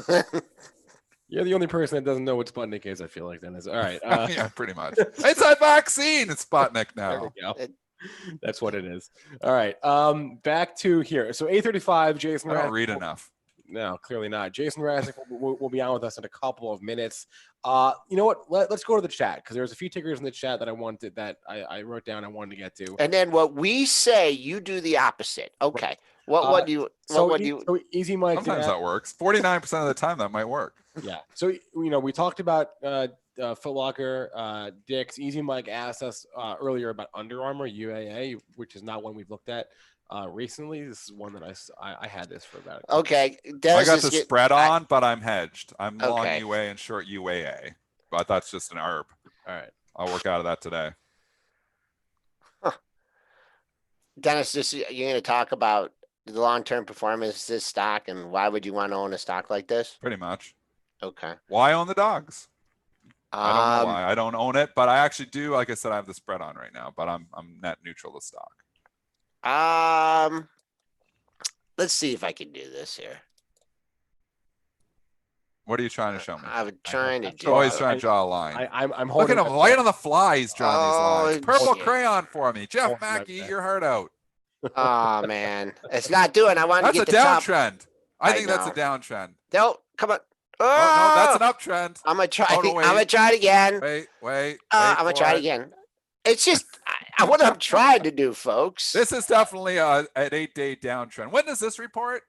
You're the only person that doesn't know what Sputnik is, I feel like, Dennis. All right. Yeah, pretty much. It's a vaccine. It's Sputnik There now. we go. That's what it is. All right. Back to here. So 8:35, Jason. I don't read enough. No, clearly not. Jason Raznick will be on with us in a couple of minutes. You know what? Let's go to the chat because there's a few tickers in the chat that I wrote down I wanted to get to. And then what we say, you do the opposite. Okay. Right. What do you? So Easy Mike. Sometimes that works. 49% of the time that might work. Yeah. So we talked about Foot Locker, Dick's. Easy Mike asked us earlier about Under Armour UAA, which is not one we've looked at recently. This is one that I had this for about. Okay. I got the spread on, but I'm hedged. I'm long UA and short UAA, but that's just an herb. All right. I'll work out of that today. Dennis, you're going to talk about the long-term performance of this stock and why would you want to own a stock like this? Pretty much. Okay. Why own the dogs? I don't know why. I don't own it, but I actually do. Like I said, I have the spread on right now, but I'm net neutral to stock. Let's see if I can do this here. What are you trying to show me? I'm trying to do. Always trying to draw a line. I'm Look holding at him right on the fly. He's drawing these lines. Purple shit. crayon for me. Jeff Oh, my Mackey, eat bad. your heart out. Oh man, it's not doing. I want to That's get a the top. downtrend. I think that's a know. downtrend. No, come on. Oh, no, that's an uptrend. I'm gonna try. Oh, no, wait. I'm gonna try it again. Wait. I'm gonna try it again. It's just what I'm trying to do, folks. This is definitely an 8-day downtrend. When does this report?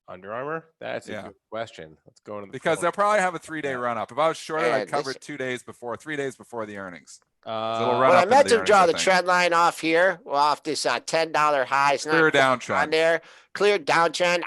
Under Armour? That's a good question. Let's go into because they'll probably have a 3-day run up. If I was shorted, I'd cover it 3 days before the earnings. I meant to draw the trend line off here, off this $10 high. It's not clear downtrend on there. Clear downtrend.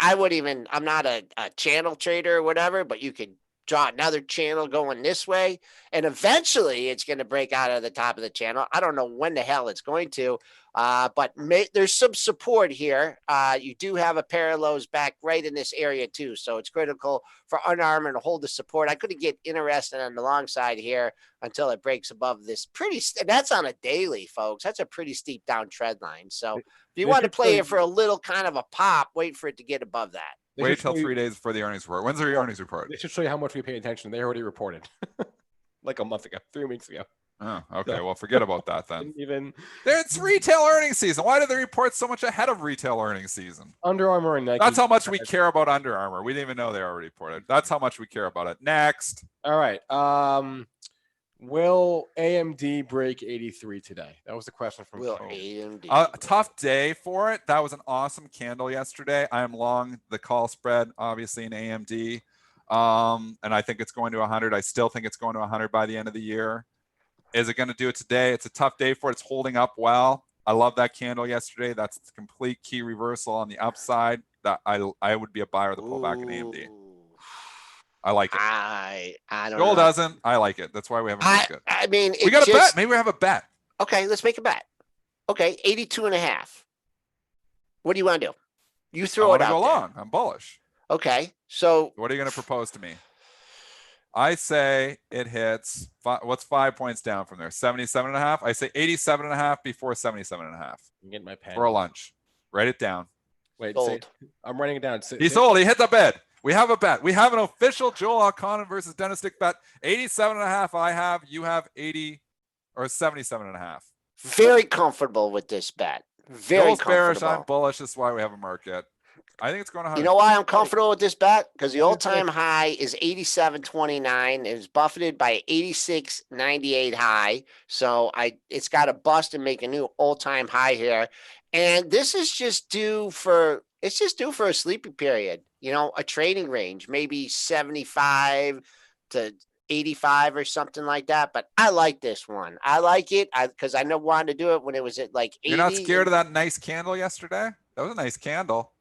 I'm not a channel trader or whatever, but you could draw another channel going this way, and eventually it's going to break out of the top of the channel. I don't know when the hell it's going to, but there's some support here. You do have a pair of lows back right in this area too, so it's critical for Under Armour to hold the support. I couldn't get interested on the long side here until it breaks above this and that's on a daily, folks. That's a pretty steep down trend line. So if you want to play it for a little kind of a pop, wait for it to get above that. Wait till 3 days before the earnings report. When's the earnings report? They should show you how much we pay attention. They already reported like a month ago, 3 weeks ago. Oh, okay. Well, forget about that then. It's retail earnings season. Why do they report so much ahead of retail earnings season? Under Armour and Nike. That's how much we care about Under Armour. We didn't even know they already reported. That's how much we care about it. Next. All right. Will AMD break 83 today? That was the question from AMD. A tough day for it. That was an awesome candle yesterday. I am long the call spread, obviously, in AMD. And I think it's going to 100. I still think it's going to 100 by the end of the year. Is it going to do it today? It's a tough day for it. It's holding up well. I love that candle yesterday. That's the complete key reversal on the upside. That I would be a buyer of the pullback in AMD. I like it. I don't Joel know. doesn't. I like it. That's why we have a market. I mean, we got a bet. Maybe we have a bet. Okay, let's make a bet. Okay, 82.5. What do you want to do? You throw it out. Go long. I'm bullish. Okay, so what are you going to propose to me? I say it hits. What's 5 points down from there? 77.5. I say 87.5 before 77.5. I'm getting my pen for a lunch. Write it down. Wait, I'm writing it down. He sold. He hit the bid. We have a bet. We have an official Joel Elconin versus Dennis Dick bet. 87.5. I have. You have 80 or 77.5. Very comfortable with this bet. Very Joel's comfortable. bearish. I'm bullish. This is why we have a market. I think it's going to 100. You know why I'm comfortable with this bet? Because the all-time high is 87.29. It was buffeted by 86.98 high. So it's got to bust and make a new all-time high here. And this is just due for a sleeping period. You know, a trading range, maybe 75 to 85 or something like that. But I like this one. I like it because I know wanted to do it when it was at like 80. You're not scared of that nice candle yesterday? That was a nice candle.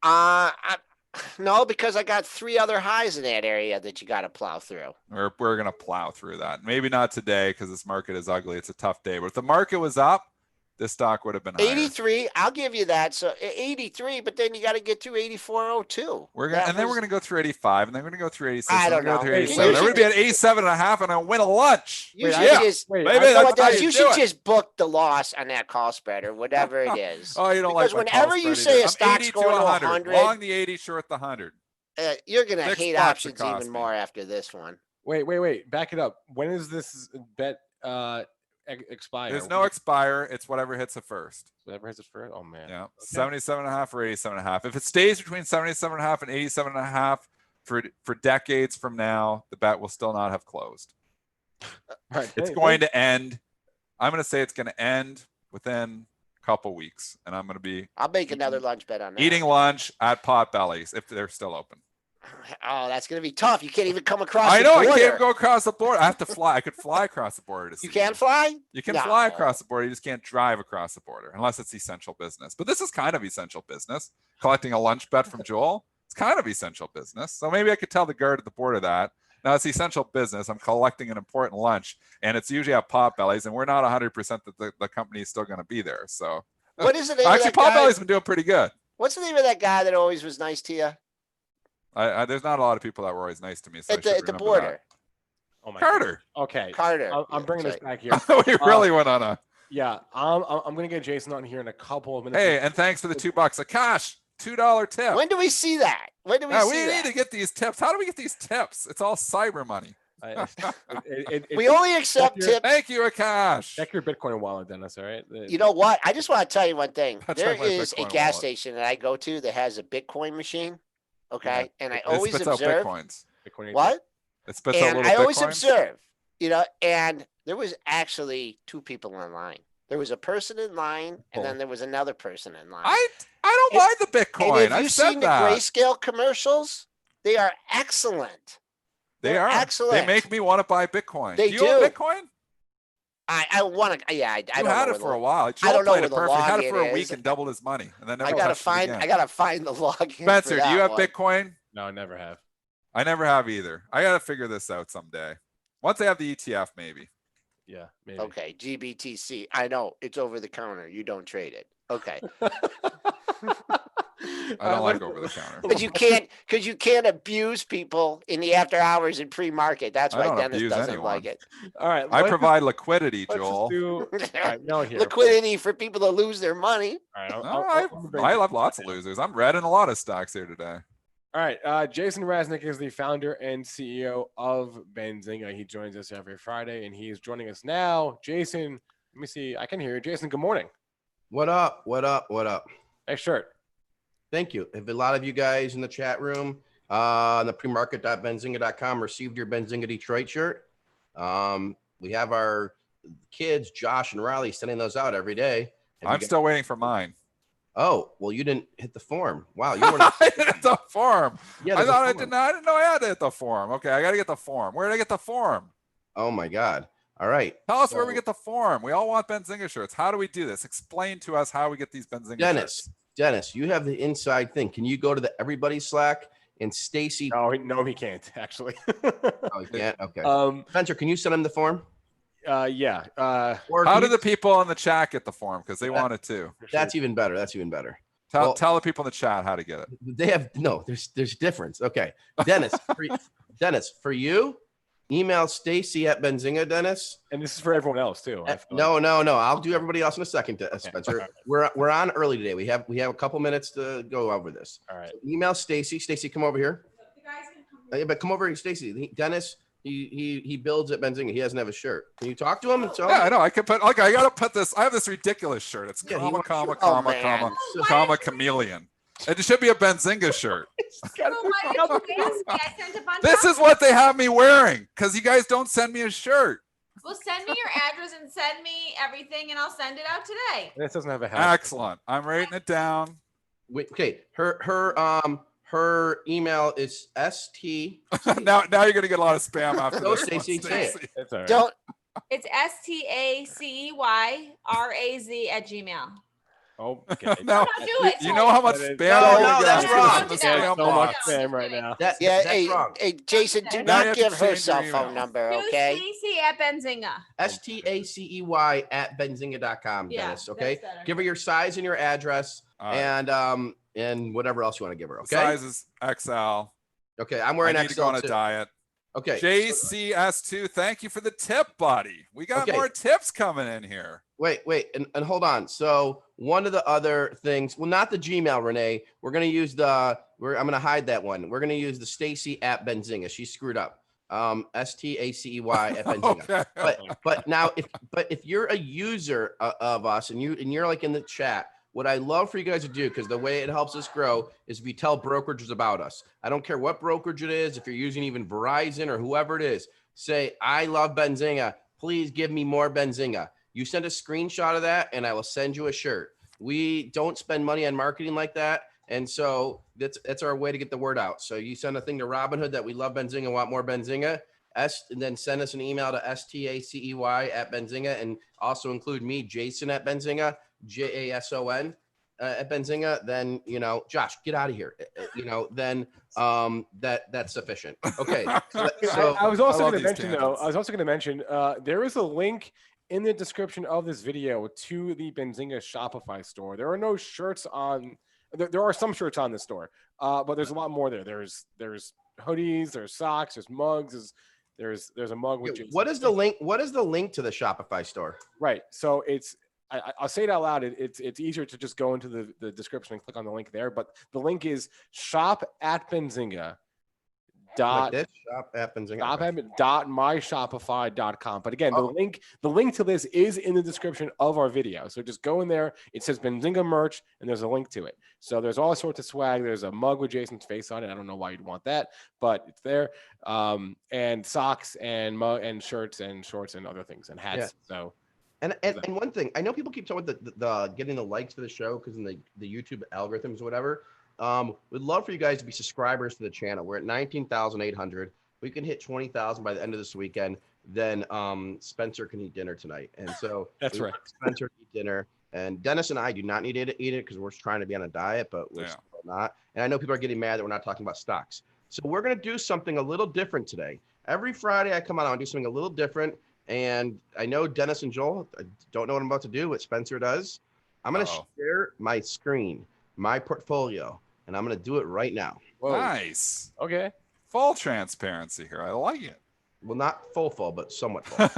No, because I got 3 other highs in that area that you got to plow through. We're going to plow through that. Maybe not today because this market is ugly. It's a tough day. But if the market was up, this stock would have been higher. 83. I'll give you that. So 83, but then you got to get through 84.02. Then we're gonna go through 85, and then we're gonna go through 86. I don't and then we're know. gonna go through Hey, 87. Then we're gonna be at 87 and a half, and I win a lunch. You should just, baby, you know that's what, how Dennis, you you do should it. just book the loss on that call spread or whatever it is. Oh, you don't Because like my call whenever you spread say either. a I'm stock's 80 going to 100. 100, Long the 80, short the 100. You're going to $6 hate it options cost even me. more after this one. Wait. Back it up. When is this bet expire? There's no expire. It's whatever hits it first. Whatever hits it first. Oh man. Yeah, Okay. 77 and a half or 87 and a half. If it stays between 77 and a half and 87 and a half for decades from now, the bet will still not have closed. All right, It's going to end. I'm going to say it's going to end within a couple weeks, and I'm going to be I'll make another lunch bet on that. eating lunch at Potbelly's if they're still open. Oh, that's going to be tough. You can't even come across I the know. border. I can't go across the border. I have to fly. I could fly across the border to see You can't fly? You can No. fly across the border. You just can't drive across the border unless it's essential business. But this is kind of essential business. Collecting a lunch bet from Joel, it's kind of essential business. So maybe I could tell the guard at the border that. Now it's essential business. I'm collecting an important lunch, and it's usually at Potbelly's, and we're not 100% that the company is still going to be there. So What is the name actually, of that guy? Potbelly's been doing pretty good. What's the name of that guy that always was nice to you? There's not a lot of people that were always nice to me. So At the border. Oh my Carter. God. Okay. Carter. I'm bringing this Sorry. back here. We really went on a. Yeah. I'm gonna get Jason on here in a couple of minutes. Hey, and thanks for the $2. A cash $2 tip. When do we see that? When do we Yeah, see we that? need to get these tips. How do we get these tips? It's all cyber money. We only accept Check your- tips. Thank you, Akash. Check your Bitcoin wallet, Dennis. All right. You know what? I just want to tell you one thing. I'll There check my is a Bitcoin gas wallet. station that I go to that has a Bitcoin machine. Okay. And I It always spits out observe Bitcoins. Bitcoin what? It spits out And little I always Bitcoins. observe, and there was actually two people in line. There was a person in line, and then there was another person in line. I don't mind the And Bitcoin. have you I've said seen the that. Grayscale commercials? They are excellent. They They're are excellent. They make me want to buy Bitcoin. They do you own do. Bitcoin? I want to. Yeah, I You don't had know it where for the- a while. I Joel don't know played where it the perfect. Had it login for a is. week and doubled his money, and then never I gotta touched it find. again. I gotta find the login. Spencer, for do you that have one. Bitcoin? No, I never have. I never have either. I got to figure this out someday. Once I have the ETF, maybe. Yeah, maybe. Okay, GBTC. I know it's over the counter. You don't trade it. Okay, I don't like over the counter. because you can't abuse people in the after hours and pre-market. That's I why don't Dennis abuse doesn't anyone. like it. All right. I provide liquidity, Let's Joel. just do. All right, no here. Liquidity for people to lose their money. All right. I love lots of losers. I'm red in a lot of stocks here today. All right. Jason Raznick is the founder and CEO of Benzinga. He joins us every Friday, and he is joining us now. Jason, let me see. I can hear you. Jason, good morning. What up? What up? What up? Nice shirt. Thank you. If a lot of you guys in the chat room on the premarket.benzinga.com received your Benzinga Detroit shirt. We have our kids, Josh and Riley, sending those out every day. I'm still waiting for mine. Oh, well, you didn't hit the form. Wow. You weren't. I hit the form. Yeah, I there's a thought I form. did not. I didn't know I had to hit the form. Okay, I got to get the form. Where did I get the form? Oh, my God. All right. Tell us where we So- get the form. We all want Benzinga shirts. How do we do this? Explain to us how we get these Benzinga shirts. Dennis, you have the inside thing. Can you go to the everybody Slack and Stacy? No, he can't actually. Oh, you can't? Okay. Spencer, can you send him the form? Yeah. Or How can do you- the people in the chat get the form? Because they want it too. That's even better. That's even better. Tell Well- the people in the chat how to get it. They have no. There's difference. Okay, Dennis. Dennis, for you, email Stacy at Benzinga. Dennis. And this is for everyone else too. I feel No. I'll do everybody else in a second. Spencer, we're on early today. We have a couple minutes to go over this. All right. So email Stacy. Stacy, come over here. The guy's gonna come. Yeah, but come over here, Stacy. Dennis. He builds at Benzinga. He doesn't have a shirt. Can you talk to him? And tell him? Yeah, I know. I can put. Okay, I gotta put this. I have this ridiculous shirt. It's Yeah, he comma wants comma shirt. comma Oh, man. comma Oh, comma why- chameleon. It should be a Benzinga shirt. So why did you ask me? I sent a bunch. This out. is what they have me wearing because you guys don't send me a shirt. Well, send me your address and send me everything, and I'll send it out today. This doesn't have a hat. Excellent. I'm writing it down. Wait, okay. Her email is st. now you're gonna get a lot of spam after Go, this. one, Stacey, say it. Stacey. It's all right. Don't. It's STACEYRAZ@gmail. Oh, okay. No, Don't do it. you know how much That is- spam? No, we no, got that's from wrong. the Yeah, spam so much bots. spam right now. That's Hey, wrong. hey, Jason, do Now you not have to give her change your cell phone email. number, Do okay? CC at Benzinga. STACEY at benzinga.com, Yeah, Dennis. Okay. that's better. Give her your size and your address All right. and whatever else you want to give her. The Okay. size is XL. Okay. I'm I wearing need to go XL on a too. diet. Okay. JCS2, thank you for the tip, buddy. We got Okay. more tips coming in here. Wait, and hold on. So one of the other things, well, not the Gmail, Renee. We're gonna use I'm gonna hide that one. We're gonna use the Stacy at Benzinga. She screwed up. STACEY at Benzinga. Okay. But now if you're a user of us and you're like in the chat, what I love for you guys to do, because the way it helps us grow is if you tell brokerages about us. I don't care what brokerage it is, if you're using even Verizon or whoever it is, say, I love Benzinga. Please give me more Benzinga. You send a screenshot of that and I will send you a shirt. We don't spend money on marketing like that. And so that's our way to get the word out. So you send a thing to Robinhood that we love Benzinga, want more Benzinga, and then send us an email to STACEY at Benzinga, and also include me, Jason at Benzinga, JASON at Benzinga. Then, Josh, get out of here. Then that's sufficient. Okay. So I was also love going to these mention, tangents. there is a link in the description of this video to the Benzinga Shopify store. There are no shirts on. There are some shirts on the store, but there's a lot more there. There's hoodies, there's socks, there's mugs, there's a mug with. what is the link? What is the link to the Shopify store? Right. So I'll say it out loud. It's easier to just go into the description and click on the link there. But the link is shop at Benzinga. Like this? Shop at Benzinga. .myshopify.com. But again, the link to this is in the description of our video. So just go in there. It says Benzinga merch, and there's a link to it. So there's all sorts of swag. There's a mug with Jason's face on it. I don't know why you'd want that, but it's there. And socks and shirts and shorts and other things and hats. Yeah. So. And one thing, I know people keep talking about the getting the likes for the show because in the YouTube algorithms or whatever. We'd love for you guys to be subscribers to the channel. We're at 19,800. We can hit 20,000 by the end of this weekend. Then Spencer can eat dinner tonight. And so That's right. Spencer can eat dinner. And Dennis and I do not need to eat it because we're trying to be on a diet, but we're still not. And I know people are getting mad that we're not talking about stocks. So we're going to do something a little different today. Every Friday I come on and do something a little different. And I know Dennis and Joel, I don't know what I'm about to do, what Spencer does. I'm going to share my screen, my portfolio, and I'm going to do it right now. Whoa. Nice. Okay. Full transparency here. I like it. Well, not full, but somewhat full.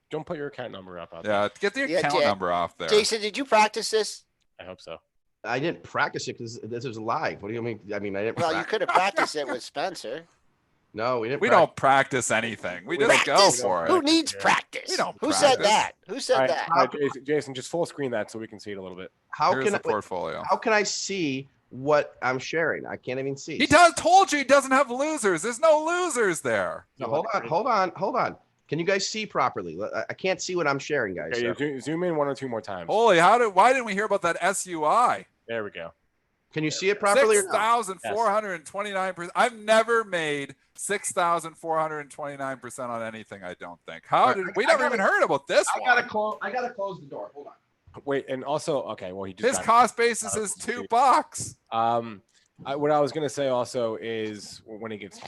Don't put your account number up. Yeah, get the account number off there. Jason, did you practice this? I hope so. I didn't practice it because this is live. What do you mean? I mean, I didn't. Well, you could have practiced it with Spencer. No, we didn't. We don't practice anything. We just go for it. Who needs practice? We don't Who practice. said that? Who said that? Jason, just full screen that so we can see it a little bit. Here's the portfolio. How can I see what I'm sharing? I can't even see. He told you he doesn't have losers. There's no losers there. No, hold on. Can you guys see properly? I can't see what I'm sharing, guys. Okay, so. Zoom in one or two more times. Holy, why didn't we hear about that SUI? There we go. Can you see it properly? 6,429%. I've never made 6,429% on anything. I don't think. We never even heard about this one. I gotta close the door. Hold on. Wait, and also, okay, well, his cost basis is $2. What I was gonna say also is when he gets.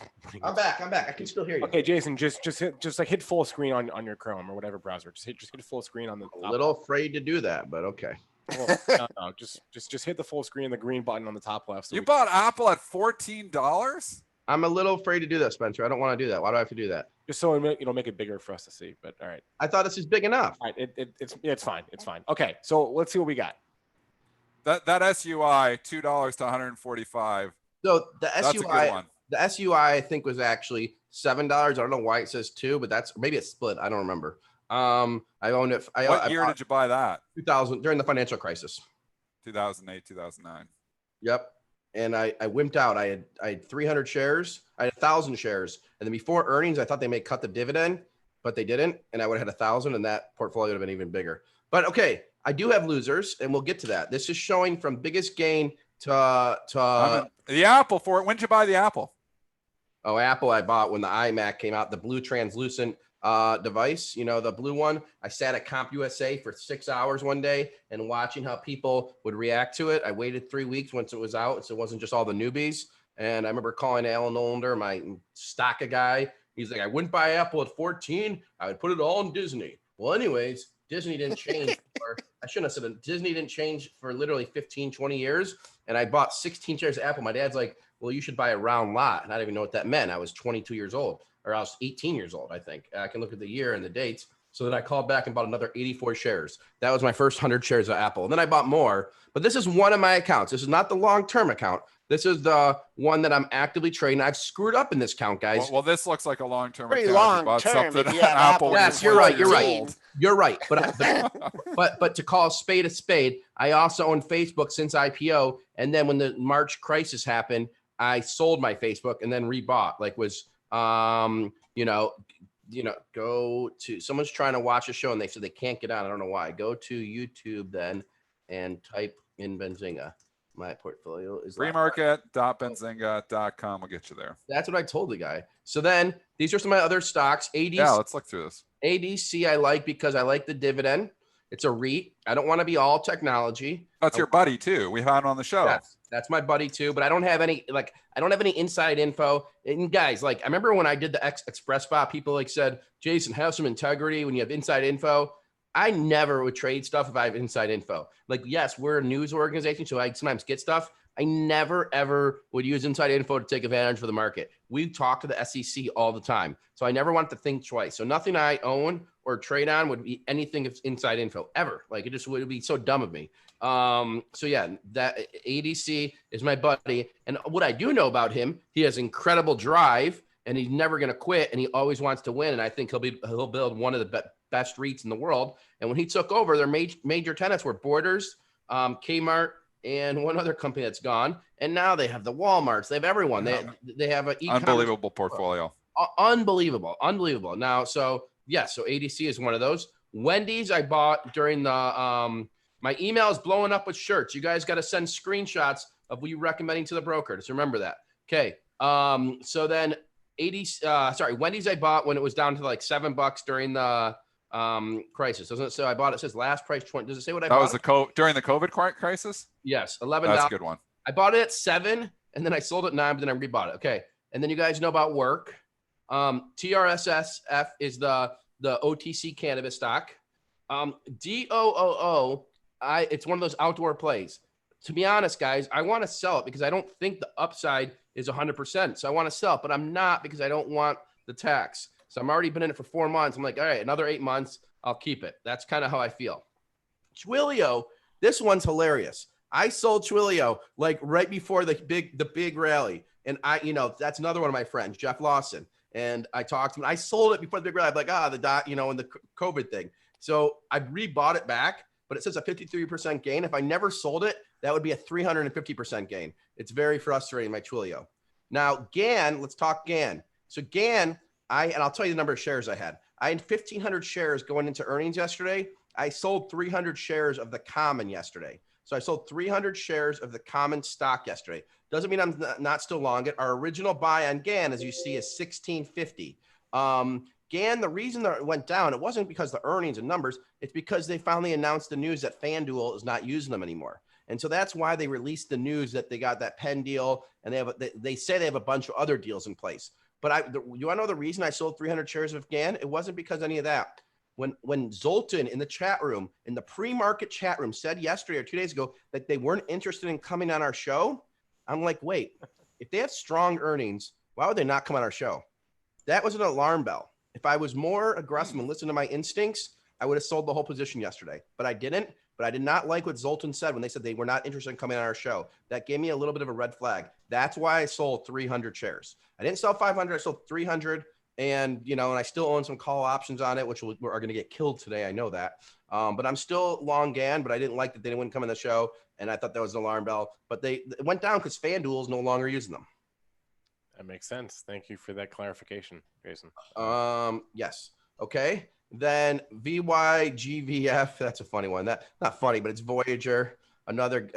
I'm back. I can still hear you. Okay, Jason, just hit full screen on your Chrome or whatever browser. Just hit full screen on the. A little afraid to do that, but okay. Well, no, just hit the full screen, the green button on the top left. So you bought Apple at $14? I'm a little afraid to do that, Spencer. I don't want to do that. Why do I have to do that? Just so it'll make it bigger for us to see. But all right. I thought this is big enough. All right, it's fine. It's fine. Okay, so let's see what we got. That SUI $2 to $145. So the That's a good one. The SUI I think was actually $7. I don't know why it says $2, but maybe it's split. I don't remember. I owned it. What year did you buy that? 2000 during the financial crisis. 2008, 2009. Yep. And I wimped out. I had 300 shares. I had 1,000 shares. And then before earnings, I thought they may cut the dividend, but they didn't. And I would have had 1,000 and that portfolio would have been even bigger. But okay, I do have losers and we'll get to that. This is showing from biggest gain to the Apple for it. When did you buy the Apple? Oh, Apple I bought when the iMac came out, the blue translucent device, the blue one. I sat at Comp USA for 6 hours one day and watching how people would react to it. I waited 3 weeks once it was out, so it wasn't just all the newbies. And I remember calling Alan Olander, my Stocka guy. He's like, I wouldn't buy Apple at 14. I would put it all in Disney. Well, anyways, Disney didn't change I shouldn't have said it. Disney didn't change for literally 15, 20 years. And I bought 16 shares of Apple. My dad's like, well, you should buy a round lot. And I didn't even know what that meant. I was 22 years old, or I was 18 years old, I think. I can look at the year and the dates. So then I called back and bought another 84 shares. That was my first 100 shares of Apple. And then I bought more. But this is one of my accounts. This is not the long-term account. This is the one that I'm actively trading. I've screwed up in this count, guys. Well, this looks like a long-term Pretty account. long-term if you have Apple. Yes, you're right. You're right. But to call a spade, I also own Facebook since IPO. And then when the March crisis happened, I sold my Facebook and then rebought. Go to, someone's trying to watch a show and they said they can't get on. I don't know why. Go to YouTube then and type in Benzinga. My portfolio is PreMarket.benzinga.com will get you there. That's what I told the guy. So then these are some of my other stocks. ADC, yeah, let's look through this. ADC I like because I like the dividend. It's a REIT. I don't want to be all technology. That's your buddy too. We had him on the show. That's my buddy too, but I don't have any inside info. And guys, I remember when I did the Express Spot, people said, Jason, have some integrity when you have inside info. I never would trade stuff if I have inside info. Yes, we're a news organization, so I sometimes get stuff. I never, ever would use inside info to take advantage of the market. We talk to the SEC all the time. So I never want to think twice. So nothing I own or trade on would be anything of inside info ever. It just would be so dumb of me. So yeah, that ADC is my buddy. And what I do know about him, he has incredible drive and he's never going to quit. And he always wants to win. And I think he'll build one of the best REITs in the world. And when he took over, their major tenants were Borders, Kmart, and one other company that's gone. And now they have the Walmarts. They have everyone. They have an unbelievable portfolio. Unbelievable. Now, so ADC is one of those. Wendy's I bought during the my email is blowing up with shirts. You guys got to send screenshots of what you recommending to the broker. Just remember that. Okay. So then Wendy's I bought when it was down to $7 during the crisis. Doesn't it say I bought it? It says last price 20. Does it say what I bought? That was during the COVID crisis? Yes, $11. That's a good one. I bought it at $7 and then I sold it at $9, but then I rebought it. Okay. And then you guys know about work. TRSSF is the OTC cannabis stock. DOOO, it's one of those outdoor plays. To be honest, guys, I want to sell it because I don't think the upside is 100%. So I want to sell it, but I'm not because I don't want the tax. So I'm already been in it for 4 months. I'm like, all right, another 8 months, I'll keep it. That's kind of how I feel. Twilio, this one's hilarious. I sold Twilio right before the big rally. And that's another one of my friends, Jeff Lawson. And I talked to him. I sold it before the big rally. I'm like, and the COVID thing. So I rebought it back, but it says a 53% gain. If I never sold it, that would be a 350% gain. It's very frustrating, my Twilio. Now, GAN, let's talk GAN. So GAN, I'll tell you the number of shares I had. I had 1,500 shares going into earnings yesterday. I sold 300 shares of the common yesterday. So I sold 300 shares of the common stock yesterday. Doesn't mean I'm not still long it. Our original buy on GAN, as you see, is 1650. GAN, the reason that it went down, it wasn't because the earnings and numbers. It's because they finally announced the news that FanDuel is not using them anymore. And so that's why they released the news that they got that Penn deal, and they say they have a bunch of other deals in place. But you want to know the reason I sold 300 shares of GAN? It wasn't because any of that. When Zoltan in the chat room, in the pre-market chat room, said yesterday or 2 days ago that they weren't interested in coming on our show, I'm like, wait, if they have strong earnings, why would they not come on our show? That was an alarm bell. If I was more aggressive and listened to my instincts, I would have sold the whole position yesterday. But I didn't. But I did not like what Zoltan said when they said they were not interested in coming on our show. That gave me a little bit of a red flag. That's why I sold 300 shares. I didn't sell 500. I sold 300. And, and I still own some call options on it, which are going to get killed today. I know that. But I'm still long GAN, but I didn't like that they wouldn't come in the show. And I thought that was an alarm bell. But it went down because FanDuel is no longer using them. That makes sense. Thank you for that clarification, Jason. Yes. Okay. Then VYGVF. That's a funny one. Not funny, but it's Voyager. Another,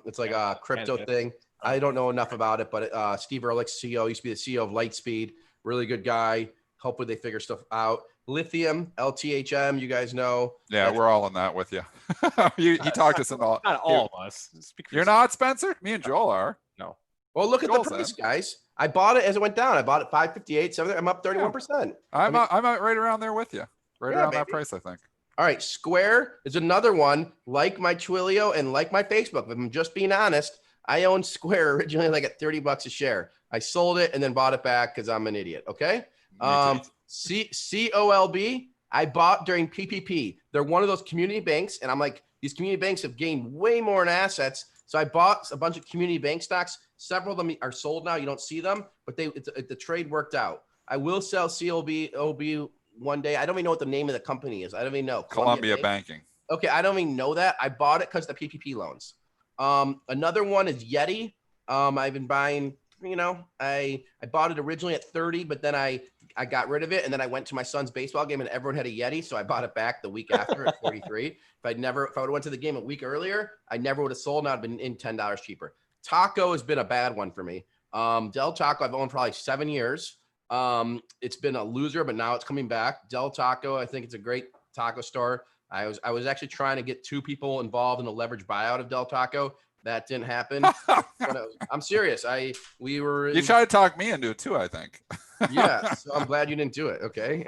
it's like a crypto thing. I don't know enough about it, but Steve Ehrlich's CEO used to be the CEO of Lightspeed. Really good guy. Hopefully they figure stuff out. lithium, LTHM, you guys know. Yeah, we're all in that with you. He talked us into all. Not all of us. You're not, Spencer? Me and Joel are. No. Well, look at Joel's the price, in. guys. I bought it as it went down. I bought it 558, 7. I'm up 31%. I'm right around there with you. Right around that price, I think. All right, Square is another one, like my Twilio and like my Facebook. If I'm just being honest, I owned Square originally like at $30 a share. I sold it and then bought it back because I'm an idiot. Okay. COLB, I bought during PPP. They're one of those community banks, and I'm like, these community banks have gained way more in assets. So I bought a bunch of community bank stocks. Several of them are sold now. You don't see them, but the trade worked out. I will sell COB one day. I don't even know what the name of the company is. I don't even know. Columbia Banking. Okay, I don't even know that. I bought it because the PPP loans. Another one is Yeti. I've been buying, I bought it originally at 30, but then I got rid of it. And then I went to my son's baseball game and everyone had a Yeti. So I bought it back the week after at 43. If I would have went to the game a week earlier, I never would have sold. Now I'd been in $10 cheaper. Taco has been a bad one for me. Del Taco, I've owned probably 7 years. It's been a loser, but now it's coming back. Del Taco, I think it's a great taco store. I was actually trying to get 2 people involved in a leverage buyout of Del Taco. That didn't happen. I'm serious. You tried to talk me into it too, I think. Yeah. So I'm glad you didn't do it. Okay.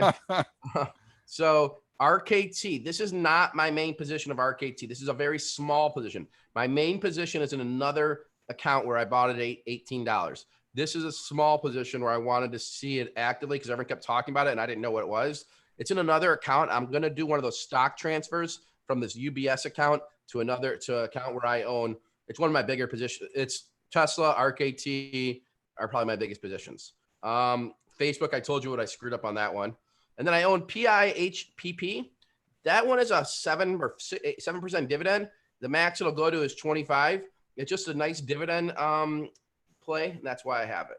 So RKT, this is not my main position of RKT. This is a very small position. My main position is in another account where I bought it at $18. This is a small position where I wanted to see it actively because everyone kept talking about it and I didn't know what it was. It's in another account. I'm going to do one of those stock transfers from this UBS account to an account where I own. It's one of my bigger positions. It's Tesla, RKT are probably my biggest positions. Facebook, I told you what I screwed up on that one. And then I own PIHPP. That one is a 7% dividend. The max it'll go to is 25. It's just a nice dividend play. And that's why I have it.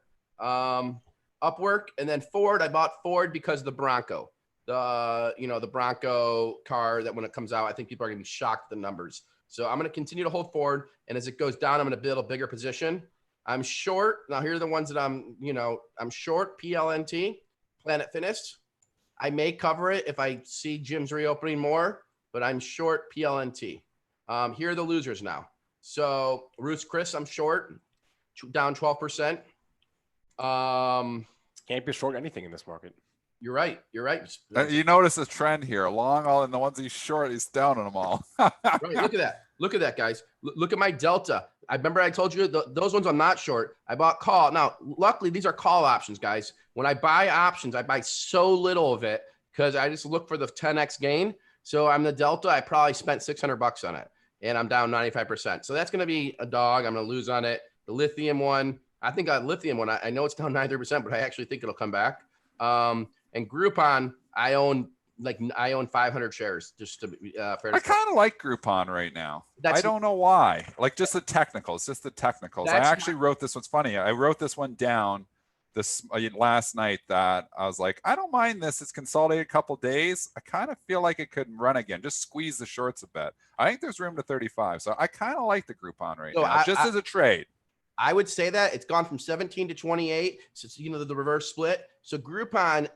Upwork and then Ford. I bought Ford because of the Bronco. The Bronco car that when it comes out, I think people are going to be shocked at the numbers. So I'm going to continue to hold Ford. And as it goes down, I'm going to build a bigger position. I'm short. Now, here are the ones that I'm short. PLNT, Planet Fitness. I may cover it if I see gyms reopening more, but I'm short PLNT. Here are the losers now. So Ruth's Chris, I'm short, down 12%. Can't be short anything in this market. You're right. You notice a trend here. Along all in the ones he's short, he's down on them all. Right. Look at that. Look at that, guys. Look at my delta. I remember I told you those ones I'm not short. I bought call. Now, luckily, these are call options, guys. When I buy options, I buy so little of it because I just look for the 10x gain. So I'm the delta. I probably spent $600 on it, and I'm down 95%. So that's going to be a dog. I'm going to lose on it. The lithium one, I think lithium one, I know it's down 93%, but I actually think it'll come back. And Groupon, I own 500 shares just to fair. I kind of like Groupon right now. I don't know why. Like just the technicals. I actually wrote this one's funny. I wrote this one down this last night that I was like, I don't mind this. It's consolidated a couple days. I kind of feel like it could run again. Just squeeze the shorts a bit. I think there's room to 35. So I kind of like the Groupon right now, as a trade. I would say that it's gone from 17 to 28. So it's, the reverse split. So Groupon,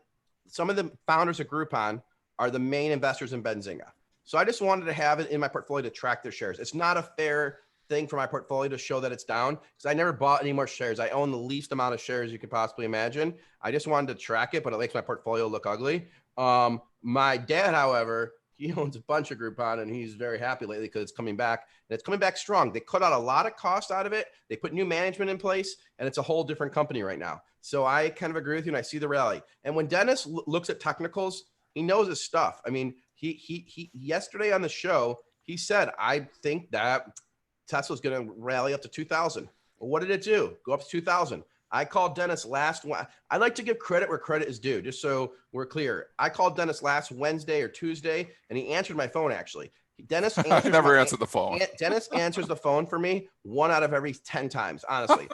some of the founders of Groupon are the main investors in Benzinga. So I just wanted to have it in my portfolio to track their shares. It's not a fair thing for my portfolio to show that it's down because I never bought any more shares. I own the least amount of shares you could possibly imagine. I just wanted to track it, but it makes my portfolio look ugly. My dad, however, he owns a bunch of Groupon and he's very happy lately because it's coming back and it's coming back strong. They cut out a lot of cost out of it. They put new management in place and it's a whole different company right now. So I kind of agree with you and I see the rally. And when Dennis looks at technicals, he knows his stuff. I mean, he yesterday on the show, he said, I think that Tesla's going to rally up to 2,000. Well, what did it do? Go up to 2,000. I called Dennis I like to give credit where credit is due, just so we're clear. I called Dennis last Wednesday or Tuesday, and he answered my phone, actually. Dennis never answered the phone. Dennis answers the phone for me 1 out of every 10 times, honestly.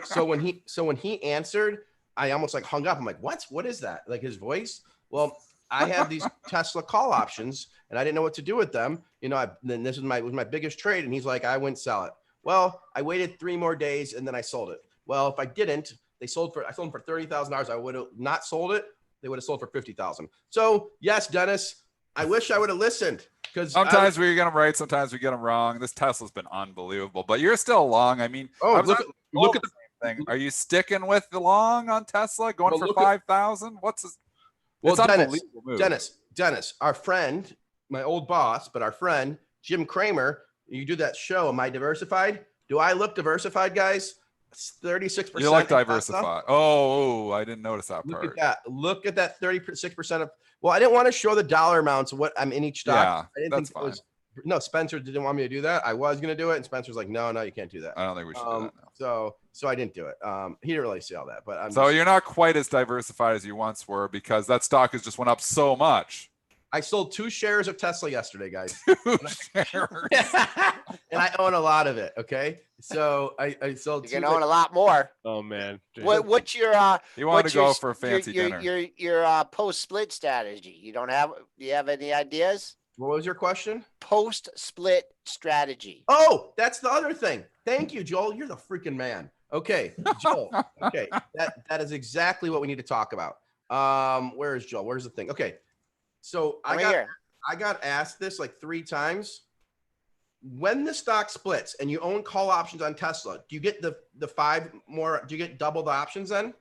So when he answered, I almost like hung up. I'm like, what is that? Like his voice? Well, I have these Tesla call options and I didn't know what to do with them. Then this was my biggest trade. And he's like, I wouldn't sell it. Well, I waited 3 more days and then I sold it. Well, if I didn't, I sold them for $30,000. I would have not sold it. they would have sold for 50,000. So yes, Dennis, I wish I would have listened, because sometimes we get them right, sometimes we get them wrong. This Tesla's been unbelievable, but you're still long. I mean, look at the thing. Are you sticking with the long on Tesla, going for 5,000? What's this? Well, Dennis, our friend, my old boss, but our friend Jim Cramer, you do that show, Am I Diversified? Do I look diversified, guys? 36%. You look diversified. Oh, I didn't notice that part. Look at that. Look at that 36% of. Well, I didn't want to show the dollar amounts of what I'm in each stock. Yeah, that's fine. No, Spencer didn't want me to do that. I was going to do it, and Spencer's like, no, you can't do that. I don't think we should do that now. So I didn't do it. He didn't really see all that, but you're not quite as diversified as you once were, because that stock has just went up so much. I sold 2 shares of Tesla yesterday, guys. 2 shares. And I own a lot of it. Okay. So I sold. You can own a lot more. Oh man. What's your you want to go for a fancy dinner? Your post split strategy. Do you have any ideas? What was your question? Post split strategy. Oh, that's the other thing. Thank you, Joel. You're the freaking man. Okay, Joel. Okay, that is exactly what we need to talk about. Where is Joel? Where's the thing? Okay, so I got asked this like 3 times. When the stock splits and you own call options on Tesla, do you get the 5 more? Do you get double the options then?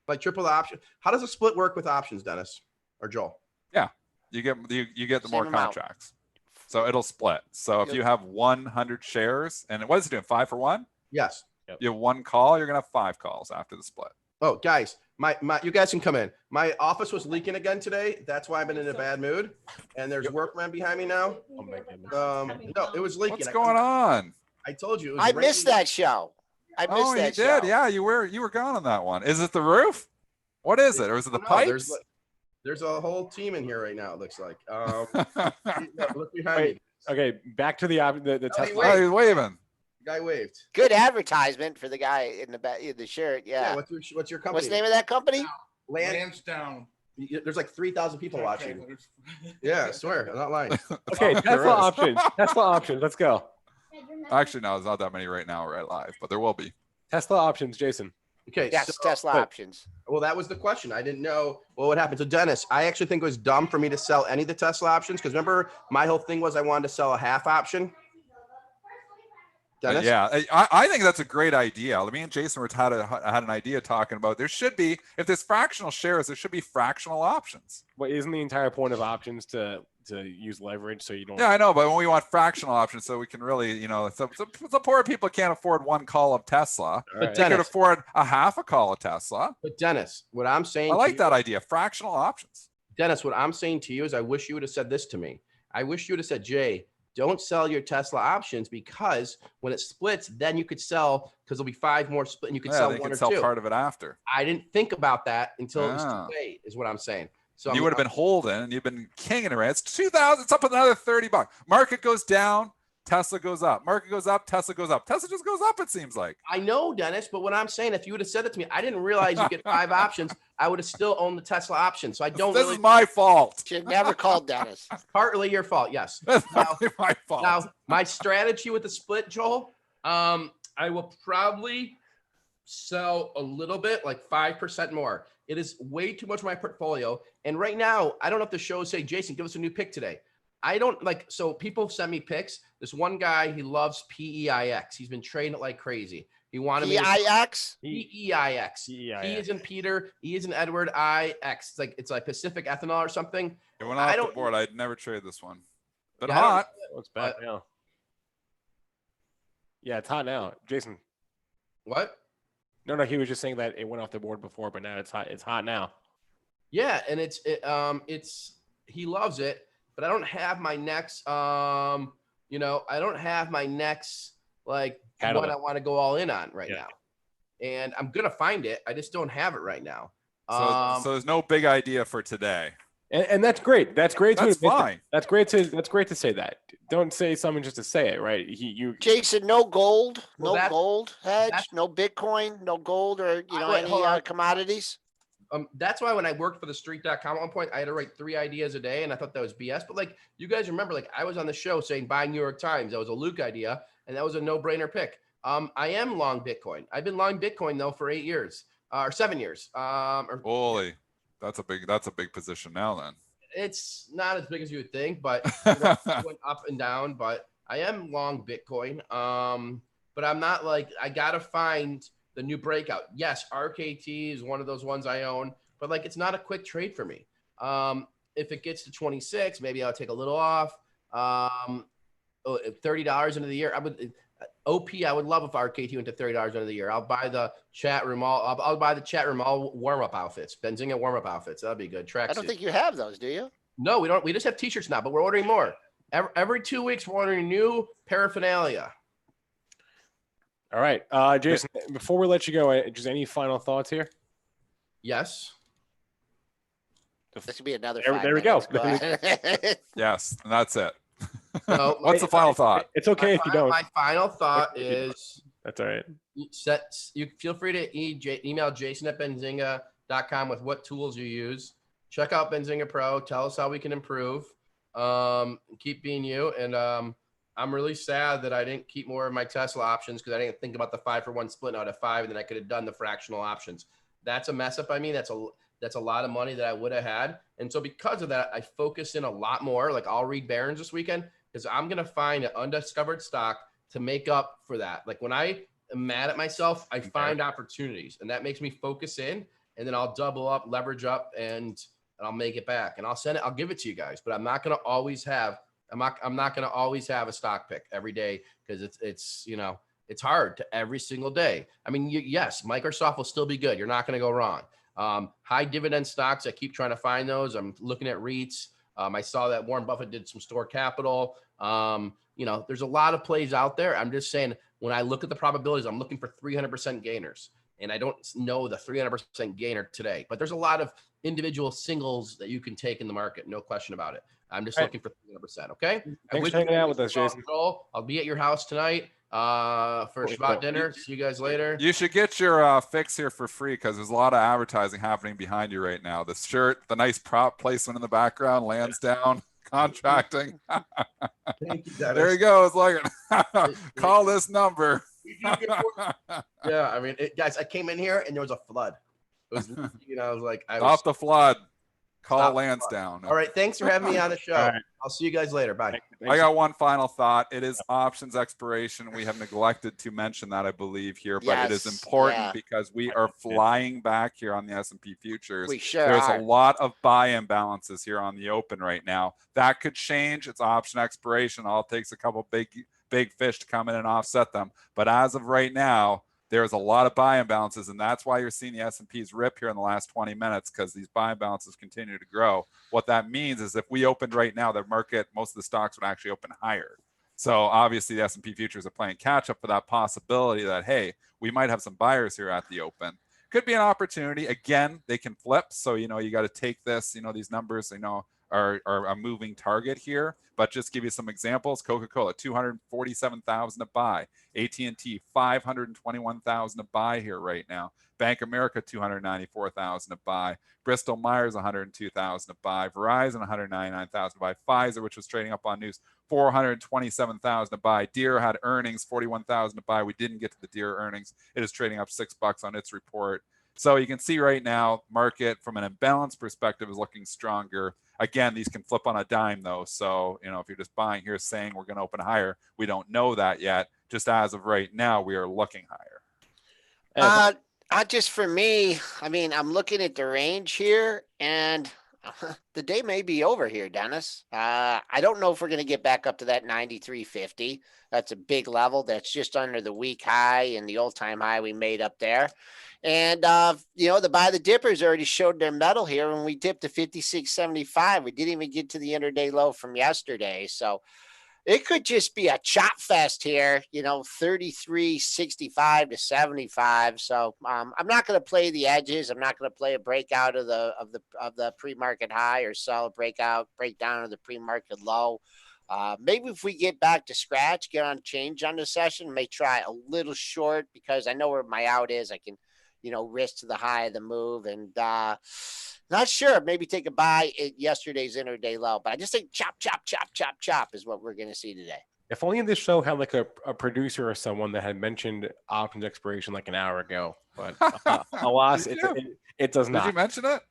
Like triple the option? How does a split work with options, Dennis or Joel? Yeah, you get the more contracts, so it'll split. So if you have 100 shares, and what is it doing? 5 for 1? Yes. You have 1 call. You're gonna have 5 calls after the split. Oh, guys, you guys can come in. My office was leaking again today. That's why I've been in a bad mood. And there's workmen behind me now. Oh my goodness. No, it was leaking. What's going on? I told you. I missed that show. I missed that show. You did. Yeah, you were gone on that one. Is it the roof? What is it? Or is it the pipes? There's a whole team in here right now. It looks like. Look behind me. Okay, back to the Tesla. Oh, he's waving. The guy waved. Good advertisement for the guy in the shirt. Yeah. What's your company? What's the name of that company? Lansdowne. There's like 3,000 people watching. Yeah, I swear, I'm not lying. Okay, Tesla options. Tesla options. Let's go. Actually, no, there's not that many right now right live, but there will be. Tesla options, Jason. Okay. Yes, so, Tesla options. Well, that was the question. I didn't know what would happen. So, Dennis, I actually think it was dumb for me to sell any of the Tesla options, because remember, my whole thing was I wanted to sell a half option. Dennis? Yeah, I think that's a great idea. Me and Jason had an idea talking about there should be, if there's fractional shares, there should be fractional options. Well, isn't the entire point of options to use leverage so you don't? Yeah, I know, but when we want fractional options, so we can really, so poor people can't afford 1 call of Tesla. But they could afford a half a call of Tesla. But Dennis, what I'm saying, I like that idea, fractional options. Dennis, what I'm saying to you is, I wish you would have said this to me. I wish you would have said, Jay, don't sell your Tesla options, because when it splits, then you could sell, because there'll be 5 more split, and you could sell 1 or 2. Part of it after. I didn't think about that until it was too late, is what I'm saying. So you would have been holding, and you've been kinging it. It's 2,000. It's up another $30. Market goes down, Tesla goes up. Market goes up, Tesla goes up. Tesla just goes up, it seems like. I know, Dennis, but what I'm saying, if you would have said it to me, I didn't realize you get 5 options. I would have still owned the Tesla option. So I don't. This is my fault. Should never called Dennis. Partly your fault, yes. That's my fault. Now, my strategy with the split, Joel, I will probably sell a little bit, like 5% more. It is way too much of my portfolio. And right now, I don't know if the show say, Jason, give us a new pick today. I don't like, so people send me picks. This one guy, he loves PEIX. He's been trading it like crazy. He wanted me PEIX? PEIX. P isn't Peter. E isn't Edward. IX. It's like Pacific Ethanol or something. It went off the board. I'd never trade this one. But Yeah, hot. It's back now. Yeah, it's hot now. Jason. What? No, he was just saying that it went off the board before, but now it's hot. It's hot now. Yeah, and it's he loves it, but I don't have my next I don't have my next like what I want to go all in on right now. And I'm gonna find it. I just don't have it right now. So there's no big idea for today. And that's great. That's great. That's fine. That's great to say that. Don't say something just to say it, right? Jason, no gold, gold hedge, no Bitcoin, no gold, or any commodities. That's why when I worked for the street.com at one point, I had to write 3 ideas a day, and I thought that was BS. But like you guys remember, like I was on the show saying buy New York Times. That was a Luke idea, and that was a no-brainer pick. I am long Bitcoin. I've been long Bitcoin though for 8 years or 7 years. Holy. That's a big position now then. It's not as big as you would think, but went up and down. But I am long Bitcoin. But I'm not like, I gotta find the new breakout. Yes, RKT is one of those ones I own, but like it's not a quick trade for me. If it gets to 26, maybe I'll take a little off. $30 into the year, I would. I would love if RKT went to $30 into the year. I'll buy the chat room. I'll buy the chat room all warm up outfits, Benzinga warm up outfits. That'd be good. I don't think you have those, do you? No, we don't. We just have t-shirts now, but we're ordering more. Every 2 weeks, we're ordering new paraphernalia. All right, Jason. Before we let you go, just any final thoughts here? Yes. This could be another. There we go. Yes, and that's it. So, What's the final thought? It's okay if you don't. My final thought is that's all right. You feel free to email jason@benzinga.com with what tools you use. Check out Benzinga Pro. Tell us how we can improve. Keep being you. And I'm really sad that I didn't keep more of my Tesla options because I didn't think about the 5-for-1 split out of 5, and then I could have done the fractional options. That's a mess up by me. That's a lot of money that I would have had. And so because of that, I focus in a lot more. Like I'll read Barron's this weekend because I'm going to find an undiscovered stock to make up for that. Like when I am mad at myself, I find opportunities, and that makes me focus in, and then I'll double up, leverage up, and I'll make it back. And I'll give it to you guys, but I'm not going to always have a stock pick every day because it's hard to every single day. I mean, yes, Microsoft will still be good. You're not going to go wrong. High dividend stocks, I keep trying to find those. I'm looking at REITs. I saw that Warren Buffett did some store capital. There's a lot of plays out there. I'm just saying, when I look at the probabilities, I'm looking for 300% gainers. And I don't know the 300% gainer today, but there's a lot of individual singles that you can take in the market. No question about it. I'm just looking for 300%. Okay. Thanks for hanging out with us, Jason. I'll be at your house tonight for Shabbat dinner. See you guys later. You should get your fix here for free because there's a lot of advertising happening behind you right now. The shirt, the nice prop placement in the background, Lansdowne contracting. Thank you, Dennis. There you go. It's like call this number. Yeah, I mean, guys, I came in here and there was a flood. It was, I was like, Stop the flood. Call Lansdowne. All right. Thanks for having me on the show. Right. I'll see you guys later. Bye. I got one final thought. It is options expiration. We have neglected to mention that, I believe, here, but it is important because we are flying back here on the S&P futures. We sure There's are. a lot of buy imbalances here on the open right now. That could change. It's option expiration. All it takes a couple big fish to come in and offset them. But as of right now, there's a lot of buy imbalances, and that's why you're seeing the S&Ps rip here in the last 20 minutes because these buy imbalances continue to grow. What that means is if we opened right now, the market, most of the stocks would actually open higher. So obviously the S&P futures are playing catch up for that possibility that, hey, we might have some buyers here at the open. Could be an opportunity. Again, they can flip. So, you got to take this, these numbers, are a moving target here, but just give you some examples. Coca-Cola, 247,000 to buy. AT&T, 521,000 to buy here right now. Bank of America, 294,000 to buy. Bristol Myers, 102,000 to buy. Verizon, 199,000 to buy. Pfizer, which was trading up on news, 427,000 to buy. Deere had earnings, 41,000 to buy. We didn't get to the Deere earnings. It is trading up $6 on its report. So you can see right now, market from an imbalance perspective is looking stronger. Again, these can flip on a dime though. So, if you're just buying here saying we're going to open higher, we don't know that yet. Just as of right now, we are looking higher. Just for me, I mean, I'm looking at the range here and the day may be over here, Dennis. I don't know if we're going to get back up to that 93.50. That's a big level. That's just under the week high and the all-time high we made up there. And, the buy the dippers already showed their mettle here when we dipped to 56.75. We didn't even get to the intraday low from yesterday. So it could just be a chop fest here, 33.65 to 75. So I'm not going to play the edges. I'm not going to play a breakout of the pre-market high or sell a breakout, breakdown of the pre-market low. Maybe if we get back to scratch, get on change on the session, may try a little short because I know where my out is. I can, risk to the high of the move and not sure. Maybe take a buy at yesterday's intraday low, but I just think chop is what we're going to see today. If only this show had like a producer or someone that had mentioned options expiration like an hour ago, but alas, it does not. Did you mention it?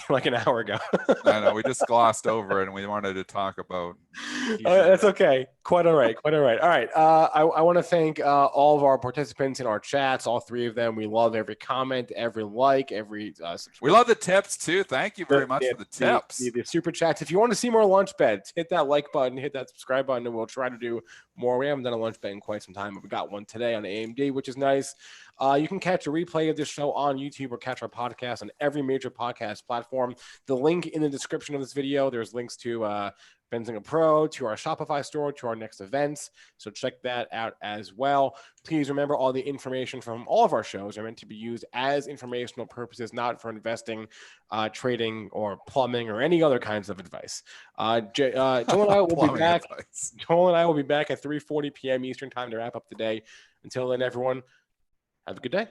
like an hour ago. I know we just glossed over it, and we wanted to talk about. That's okay. Quite all right. All right. I want to thank all of our participants in our chats, all 3 of them. We love every comment, every like, every subscribe. We love the tips too. Thank you very much for the tips. The super chats. If you want to see more lunch beds, hit that like button, hit that subscribe button, and we'll try to do more. We haven't done a lunch bed in quite some time, but we got one today on AMD, which is nice. You can catch a replay of this show on YouTube or catch our podcast on every major podcast platform. The link in the description of this video, there's links to Benzinga Pro, to our Shopify store, to our next events. So check that out as well. Please remember all the information from all of our shows are meant to be used as informational purposes, not for investing, trading, or plumbing, or any other kinds of advice. Joel and I will be back. Joel and I will be back at 3:40 p.m. Eastern time to wrap up the day. Until then, everyone, have a good day.